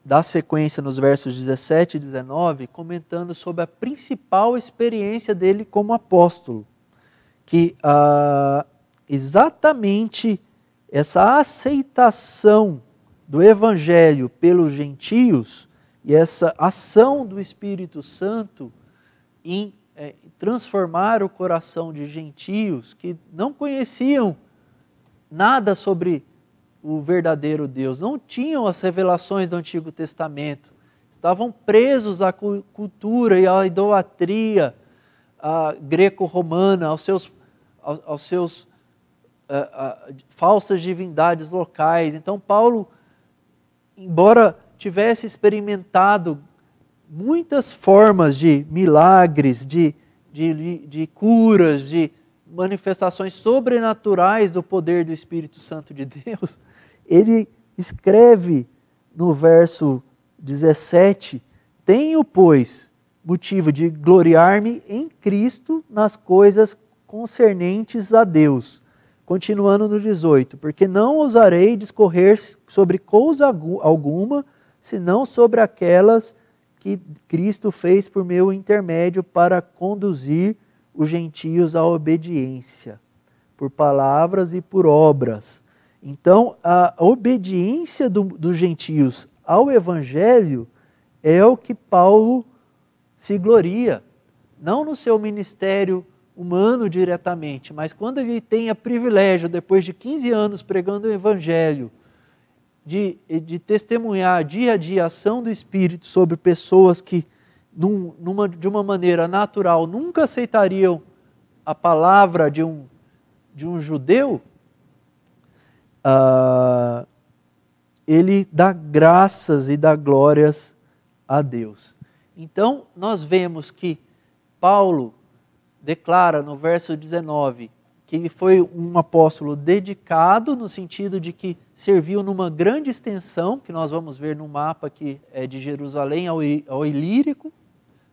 dá sequência nos versos 17 e 19, comentando sobre a principal experiência dele como apóstolo, que exatamente essa aceitação do Evangelho pelos gentios e essa ação do Espírito Santo em transformar o coração de gentios que não conheciam nada sobre o verdadeiro Deus, não tinham as revelações do Antigo Testamento, estavam presos à cultura e à idolatria greco-romana, aos seus falsas divindades locais. Então Paulo, embora tivesse experimentado muitas formas de milagres, de curas, de manifestações sobrenaturais do poder do Espírito Santo de Deus, ele escreve no verso 17: tenho, pois, motivo de gloriar-me em Cristo nas coisas concernentes a Deus. Continuando no 18: porque não ousarei discorrer sobre coisa alguma, senão sobre aquelas que Cristo fez por meu intermédio para conduzir os gentios à obediência, por palavras e por obras. Então, a obediência dos gentios ao Evangelho é o que Paulo se gloria, não no seu ministério humano diretamente, mas quando ele tem o privilégio, depois de 15 anos pregando o Evangelho, de testemunhar dia a dia a ação do Espírito sobre pessoas que, de uma maneira natural, nunca aceitariam a palavra de um judeu, ele dá graças e dá glórias a Deus. Então, nós vemos que Paulo declara no verso 19 que ele foi um apóstolo dedicado, no sentido de que serviu numa grande extensão, que nós vamos ver no mapa que é de Jerusalém ao Ilírico,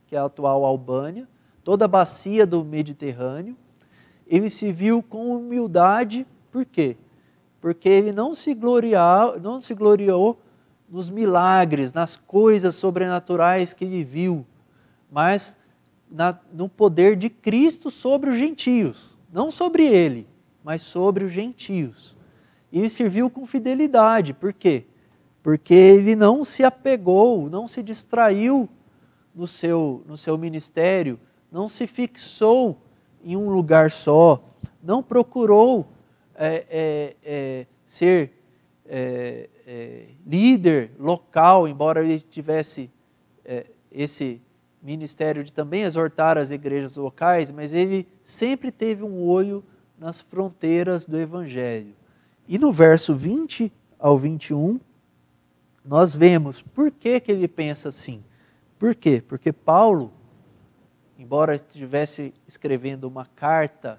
que é a atual Albânia, toda a bacia do Mediterrâneo. Ele se viu com humildade, por quê? Porque ele não se gloriou nos milagres, nas coisas sobrenaturais que ele viu, mas no poder de Cristo sobre os gentios. Não sobre ele, mas sobre os gentios. E ele serviu com fidelidade. Por quê? Porque ele não se apegou, não se distraiu no seu ministério, não se fixou em um lugar só, não procurou ser líder local, embora ele tivesse esse ministério de também exortar as igrejas locais, mas ele sempre teve um olho nas fronteiras do Evangelho. E no verso 20 ao 21, nós vemos por que ele pensa assim. Por quê? Porque Paulo, embora estivesse escrevendo uma carta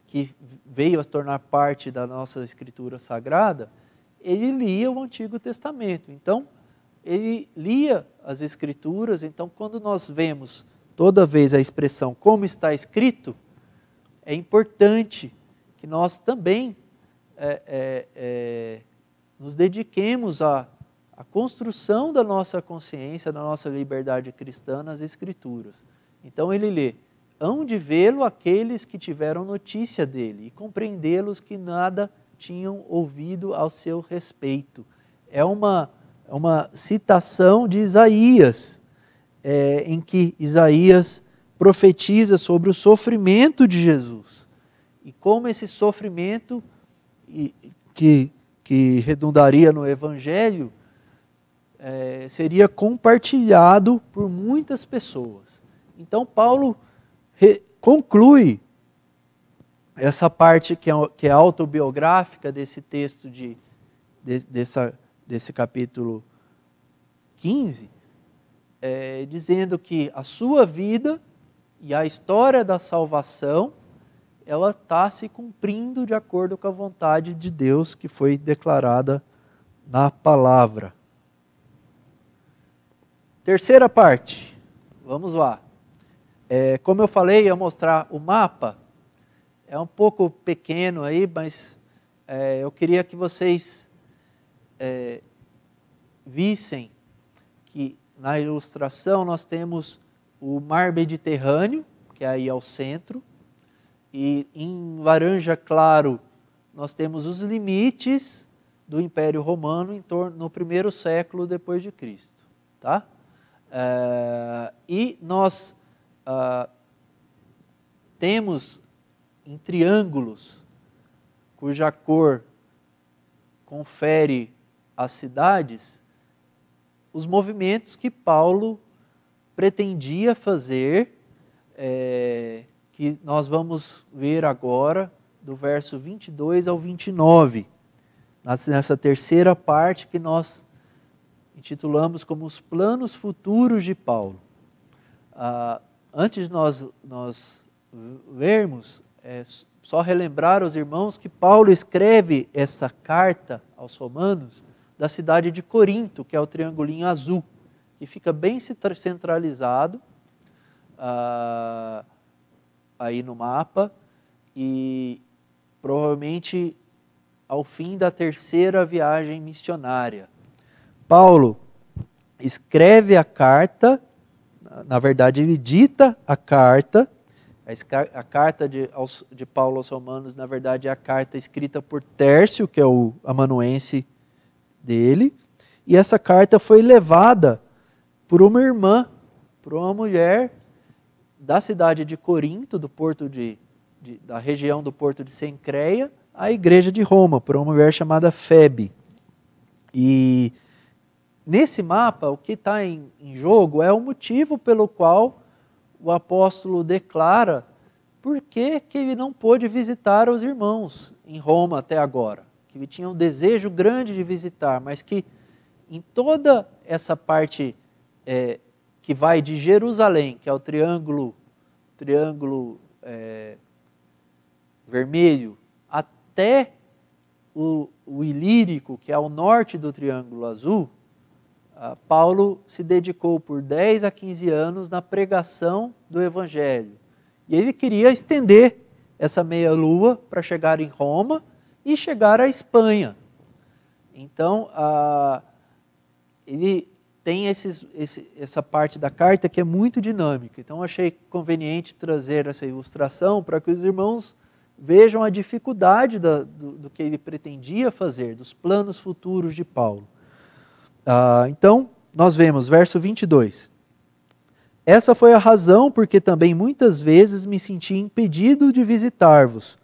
que veio a tornar parte da nossa Escritura Sagrada, ele lia o Antigo Testamento. Então, ele lia as Escrituras. Então, quando nós vemos toda vez a expressão como está escrito, é importante que nós também nos dediquemos à construção da nossa consciência, da nossa liberdade cristã nas Escrituras. Então ele lê: hão de vê-lo aqueles que tiveram notícia dele, e compreendê-los que nada tinham ouvido ao seu respeito. É uma citação de Isaías, em que Isaías profetiza sobre o sofrimento de Jesus. E como esse sofrimento, que redundaria no Evangelho, seria compartilhado por muitas pessoas. Então Paulo conclui essa parte que é autobiográfica desse texto desse capítulo 15, dizendo que a sua vida e a história da salvação, ela está se cumprindo de acordo com a vontade de Deus que foi declarada na palavra. Terceira parte, vamos lá. Como eu falei, eu ia mostrar o mapa. É um pouco pequeno aí, mas eu queria que vocês vissem que na ilustração nós temos o Mar Mediterrâneo, que é aí ao centro, e em laranja claro nós temos os limites do Império Romano no primeiro século depois de Cristo, tá? E nós temos em triângulos, cuja cor confere às cidades, os movimentos que Paulo pretendia fazer, que nós vamos ver agora, do verso 22 ao 29, nessa terceira parte que nós intitulamos como os planos futuros de Paulo. Antes de nós vermos, só relembrar aos irmãos que Paulo escreve essa carta aos Romanos da cidade de Corinto, que é o triangulinho azul, que fica bem centralizado aí no mapa, e provavelmente ao fim da terceira viagem missionária. Paulo escreve a carta, na verdade ele dita a carta. A carta de Paulo aos Romanos, na verdade, é a carta escrita por Tércio, que é o amanuense dele, e essa carta foi levada por uma irmã, por uma mulher da cidade de Corinto, do porto da região do porto de Cencreia, à igreja de Roma, por uma mulher chamada Febe. E nesse mapa, o que está em jogo é o motivo pelo qual o apóstolo declara por que ele não pôde visitar os irmãos em Roma até agora. Que ele tinha um desejo grande de visitar, mas que em toda essa parte que vai de Jerusalém, que é o triângulo vermelho, até o Ilírico, que é ao norte do triângulo azul, Paulo se dedicou por 10 a 15 anos na pregação do Evangelho. E ele queria estender essa meia-lua para chegar em Roma e chegar à Espanha. Então, ele tem essa parte da carta que é muito dinâmica. Então, achei conveniente trazer essa ilustração para que os irmãos vejam a dificuldade do que ele pretendia fazer, dos planos futuros de Paulo. Então, nós vemos, verso 22. Essa foi a razão porque também muitas vezes me senti impedido de visitar-vos.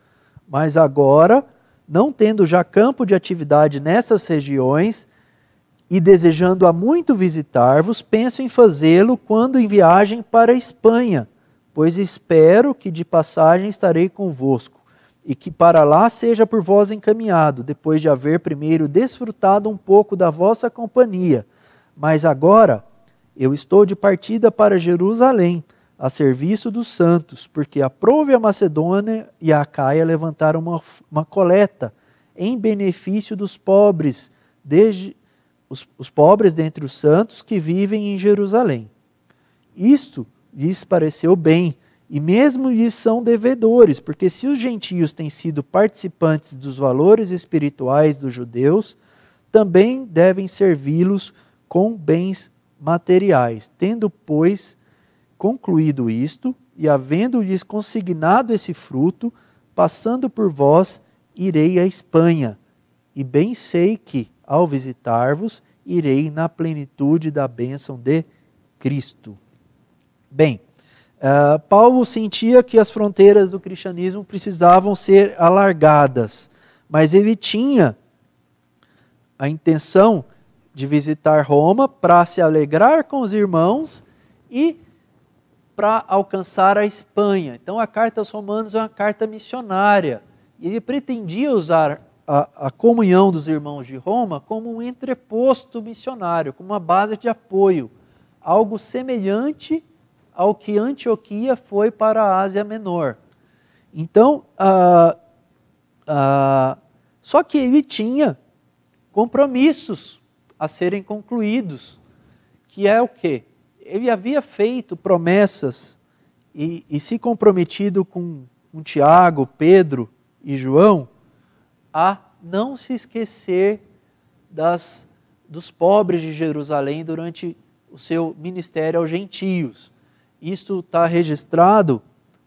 Mas agora, não tendo já campo de atividade nessas regiões e desejando há muito visitar-vos, penso em fazê-lo quando em viagem para a Espanha, pois espero que de passagem estarei convosco, e que para lá seja por vós encaminhado, depois de haver primeiro desfrutado um pouco da vossa companhia. Mas agora eu estou de partida para Jerusalém, a serviço dos santos, porque aprouve a Macedônia e a Acaia levantaram uma coleta em benefício dos pobres, desde os pobres dentre os santos que vivem em Jerusalém. Isto lhes pareceu bem, e mesmo lhes são devedores, porque se os gentios têm sido participantes dos valores espirituais dos judeus, também devem servi-los com bens materiais. Tendo, pois, concluído isto, e havendo-lhes consignado esse fruto, passando por vós, irei à Espanha, e bem sei que, ao visitar-vos, irei na plenitude da bênção de Cristo. Bem, Paulo sentia que as fronteiras do cristianismo precisavam ser alargadas, mas ele tinha a intenção de visitar Roma para se alegrar com os irmãos e para alcançar a Espanha. Então a carta aos Romanos é uma carta missionária. E ele pretendia usar a comunhão dos irmãos de Roma como um entreposto missionário, como uma base de apoio, algo semelhante ao que Antioquia foi para a Ásia Menor. Então, só que ele tinha compromissos a serem concluídos, que é o quê? Ele havia feito promessas e se comprometido com Tiago, Pedro e João a não se esquecer dos pobres de Jerusalém durante o seu ministério aos gentios. Isto está registrado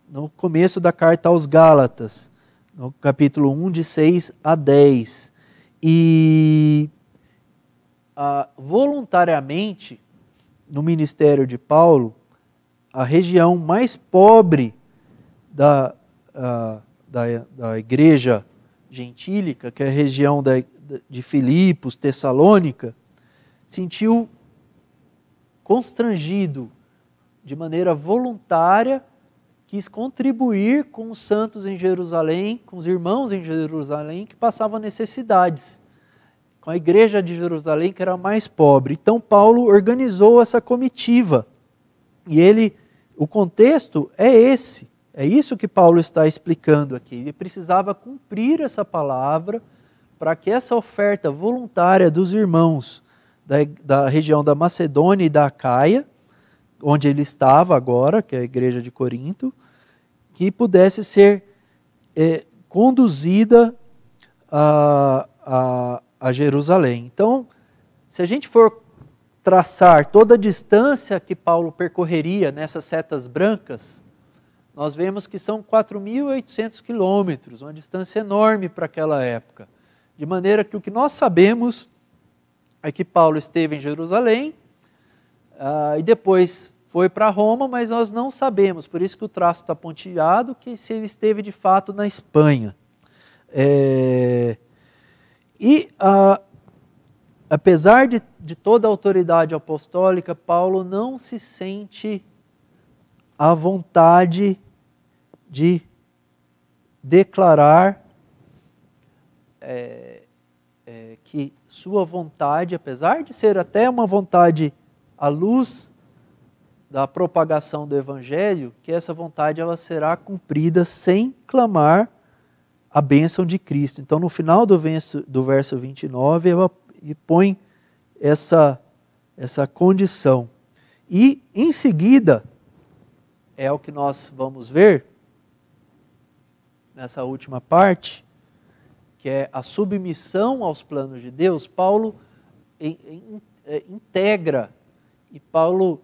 no começo da carta aos Gálatas, no capítulo 1, de 6 a 10. E voluntariamente, no ministério de Paulo, a região mais pobre da igreja gentílica, que é a região de Filipos, Tessalônica, sentiu constrangido, de maneira voluntária, quis contribuir com os santos em Jerusalém, com os irmãos em Jerusalém que passavam necessidades, com a igreja de Jerusalém que era a mais pobre. Então Paulo organizou essa comitiva, e o contexto é esse. É isso que Paulo está explicando aqui. Ele precisava cumprir essa palavra para que essa oferta voluntária dos irmãos da região da Macedônia e da Acaia, onde ele estava agora, que é a igreja de Corinto, que pudesse ser conduzida a Jerusalém. Então, se a gente for traçar toda a distância que Paulo percorreria nessas setas brancas, nós vemos que são 4.800 quilômetros, uma distância enorme para aquela época. De maneira que o que nós sabemos é que Paulo esteve em Jerusalém e depois foi para Roma, mas nós não sabemos, por isso que o traço está pontilhado, que se ele esteve de fato na Espanha. Apesar de toda a autoridade apostólica, Paulo não se sente à vontade de declarar que sua vontade, apesar de ser até uma vontade à luz da propagação do Evangelho, que essa vontade ela será cumprida sem clamar a bênção de Cristo. Então, no final do verso 29, ela põe essa condição. E, em seguida, é o que nós vamos ver nessa última parte, que é a submissão aos planos de Deus. Paulo integra e Paulo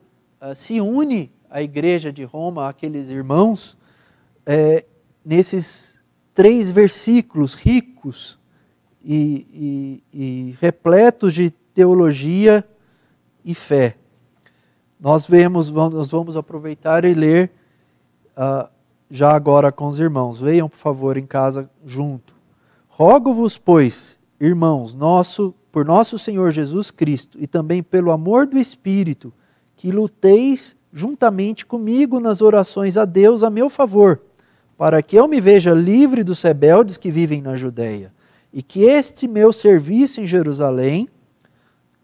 se une à igreja de Roma, àqueles irmãos, nesses 3 versículos ricos e repletos de teologia e fé. nós vamos aproveitar e ler já agora com os irmãos. Leiam, por favor, em casa junto. Rogo-vos, pois, irmãos, por nosso Senhor Jesus Cristo e também pelo amor do Espírito, que luteis juntamente comigo nas orações a Deus a meu favor, para que eu me veja livre dos rebeldes que vivem na Judéia, e que este meu serviço em Jerusalém,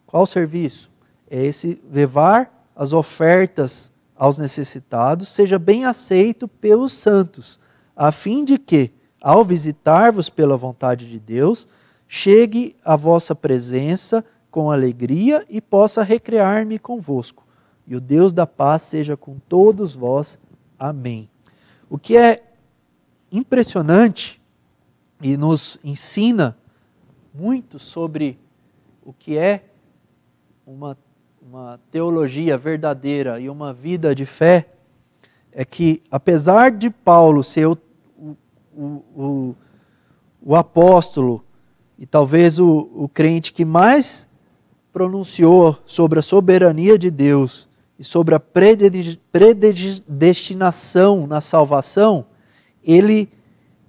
qual serviço? É esse levar as ofertas aos necessitados, seja bem aceito pelos santos, a fim de que, ao visitar-vos pela vontade de Deus, chegue à vossa presença com alegria e possa recrear-me convosco. E o Deus da paz seja com todos vós. Amém. O que é impressionante e nos ensina muito sobre o que é uma teologia verdadeira e uma vida de fé, é que apesar de Paulo ser o apóstolo e talvez o crente que mais pronunciou sobre a soberania de Deus e sobre a predestinação na salvação, ele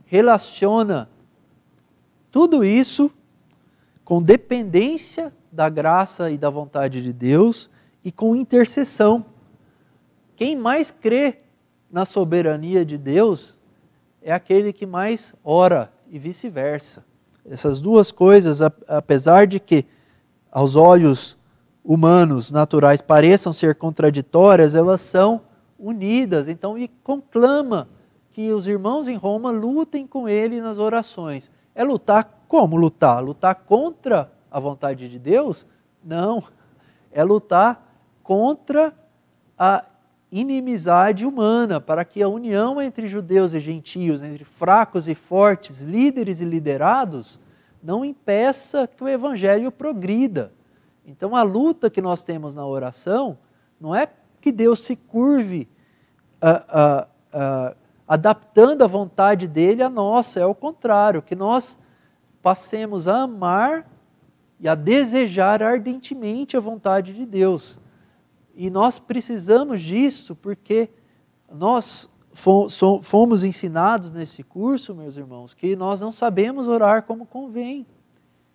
relaciona tudo isso com dependência da graça e da vontade de Deus e com intercessão. Quem mais crê na soberania de Deus é aquele que mais ora e vice-versa. Essas duas coisas, apesar de que aos olhos humanos, naturais, pareçam ser contraditórias, elas são unidas. Então, e conclama que os irmãos em Roma lutem com ele nas orações. É lutar como lutar? Lutar contra a vontade de Deus? Não. É lutar contra a inimizade humana, para que a união entre judeus e gentios, entre fracos e fortes, líderes e liderados, não impeça que o evangelho progrida. Então a luta que nós temos na oração não é que Deus se curve adaptando a vontade dele à nossa, é o contrário, que nós passemos a amar e a desejar ardentemente a vontade de Deus. E nós precisamos disso porque nós fomos ensinados nesse curso, meus irmãos, que nós não sabemos orar como convém.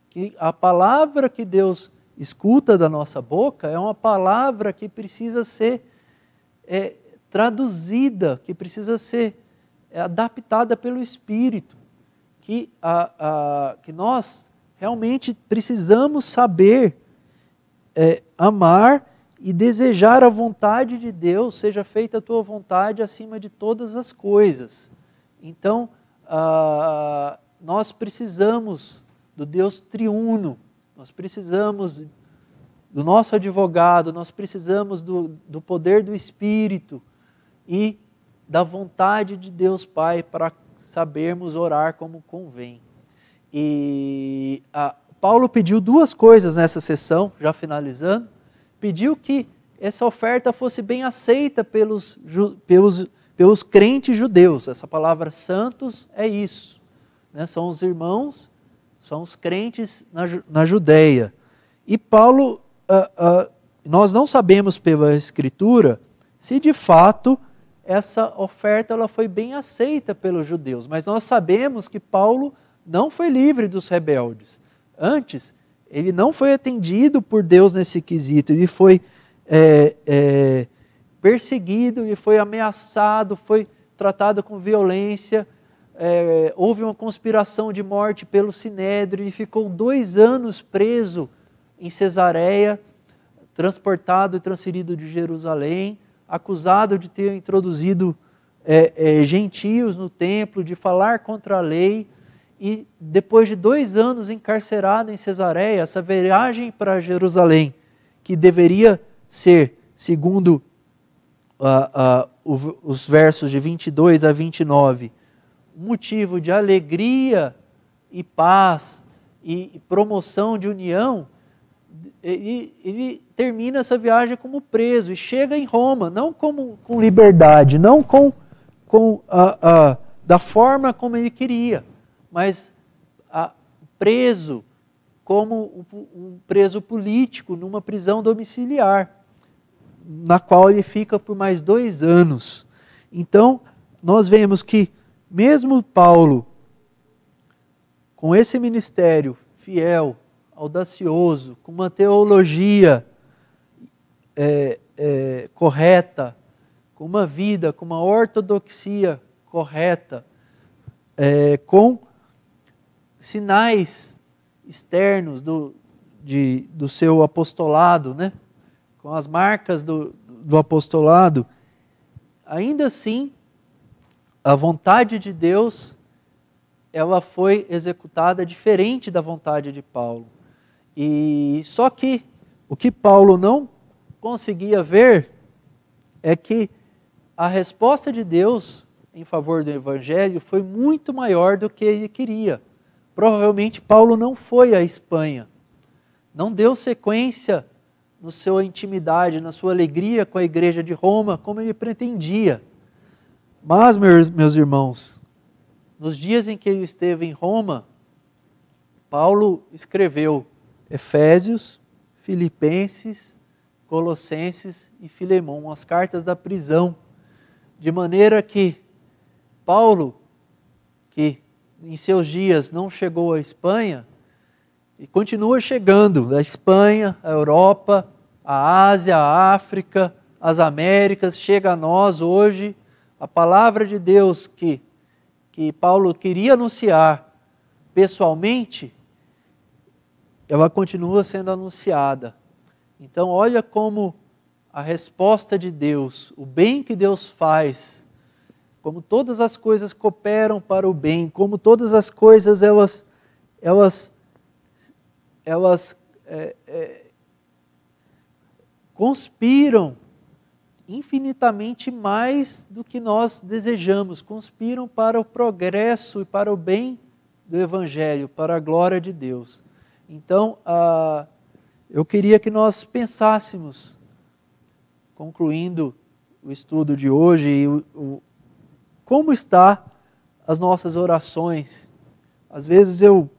Que a palavra que Deus escuta da nossa boca é uma palavra que precisa ser traduzida, que precisa ser adaptada pelo Espírito. Que nós realmente precisamos saber amar e desejar a vontade de Deus, seja feita a tua vontade acima de todas as coisas. Então, nós precisamos do Deus triuno, nós precisamos do nosso advogado, nós precisamos do poder do Espírito e da vontade de Deus Pai para sabermos orar como convém. E Paulo pediu duas coisas nessa sessão, já finalizando. Pediu que essa oferta fosse bem aceita pelos crentes judeus. Essa palavra santos é isso, né? São os irmãos, são os crentes na Judéia. E Paulo, nós não sabemos pela Escritura se de fato essa oferta ela foi bem aceita pelos judeus, mas nós sabemos que Paulo não foi livre dos rebeldes. Antes, ele não foi atendido por Deus nesse quesito, ele foi perseguido, ele foi ameaçado, foi tratado com violência, houve uma conspiração de morte pelo Sinédrio e ficou 2 anos preso em Cesareia, transportado e transferido de Jerusalém, acusado de ter introduzido gentios no templo, de falar contra a lei. E depois de 2 anos encarcerado em Cesareia, essa viagem para Jerusalém, que deveria ser, segundo os versos de 22 a 29, um motivo de alegria e paz e promoção de união, ele termina essa viagem como preso e chega em Roma, não com liberdade, não da forma como ele queria, mas preso como um preso político numa prisão domiciliar. na qual ele fica por mais 2 anos. Então, nós vemos que mesmo Paulo, com esse ministério fiel, audacioso, com uma teologia correta, com uma vida, com uma ortodoxia correta, com sinais externos do seu apostolado, né? Com as marcas do apostolado, ainda assim, a vontade de Deus, ela foi executada diferente da vontade de Paulo. E só que o que Paulo não conseguia ver é que a resposta de Deus em favor do Evangelho foi muito maior do que ele queria. Provavelmente Paulo não foi à Espanha, não deu sequência na sua intimidade, na sua alegria com a igreja de Roma, como ele pretendia. Mas, meus irmãos, nos dias em que ele esteve em Roma, Paulo escreveu Efésios, Filipenses, Colossenses e Filemão, as cartas da prisão, de maneira que Paulo, que em seus dias não chegou à Espanha, e continua chegando da Espanha, a Europa, a Ásia, a África, as Américas, chega a nós hoje a palavra de Deus que Paulo queria anunciar pessoalmente, ela continua sendo anunciada. Então olha como a resposta de Deus, o bem que Deus faz, como todas as coisas cooperam para o bem, como todas as coisas elas conspiram infinitamente mais do que nós desejamos, conspiram para o progresso e para o bem do Evangelho, para a glória de Deus. Então, eu queria que nós pensássemos, concluindo o estudo de hoje, como está as nossas orações. Às vezes eu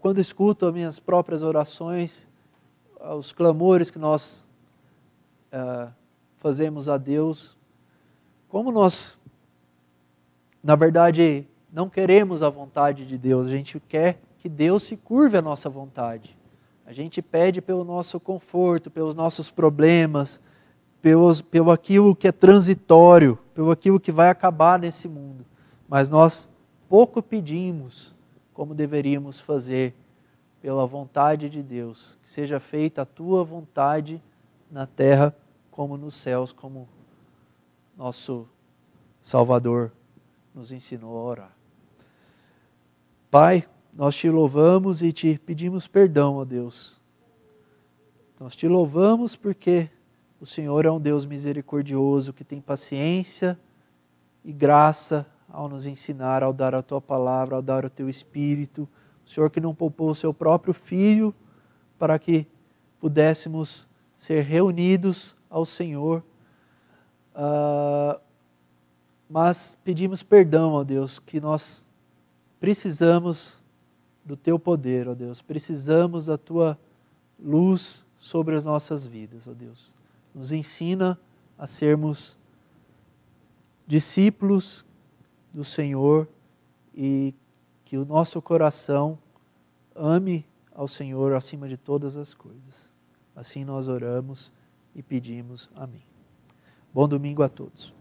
quando escuto as minhas próprias orações, os clamores que nós fazemos a Deus, como nós, na verdade, não queremos a vontade de Deus, a gente quer que Deus se curve à nossa vontade. A gente pede pelo nosso conforto, pelos nossos problemas, pelo aquilo que é transitório, pelo aquilo que vai acabar nesse mundo. Mas nós pouco pedimos como deveríamos fazer pela vontade de Deus. Que seja feita a tua vontade na terra como nos céus, como nosso Salvador nos ensinou a orar. Pai, nós te louvamos e te pedimos perdão, ó Deus. Nós te louvamos porque o Senhor é um Deus misericordioso, que tem paciência e graça ao nos ensinar, ao dar a tua palavra, ao dar o teu Espírito. O Senhor que não poupou o seu próprio Filho para que pudéssemos ser reunidos ao Senhor. Mas pedimos perdão, ó Deus, que nós precisamos do teu poder, ó Deus. Precisamos da tua luz sobre as nossas vidas, ó Deus. Nos ensina a sermos discípulos do Senhor e que o nosso coração ame ao Senhor acima de todas as coisas. Assim nós oramos e pedimos. Amém. Bom domingo a todos.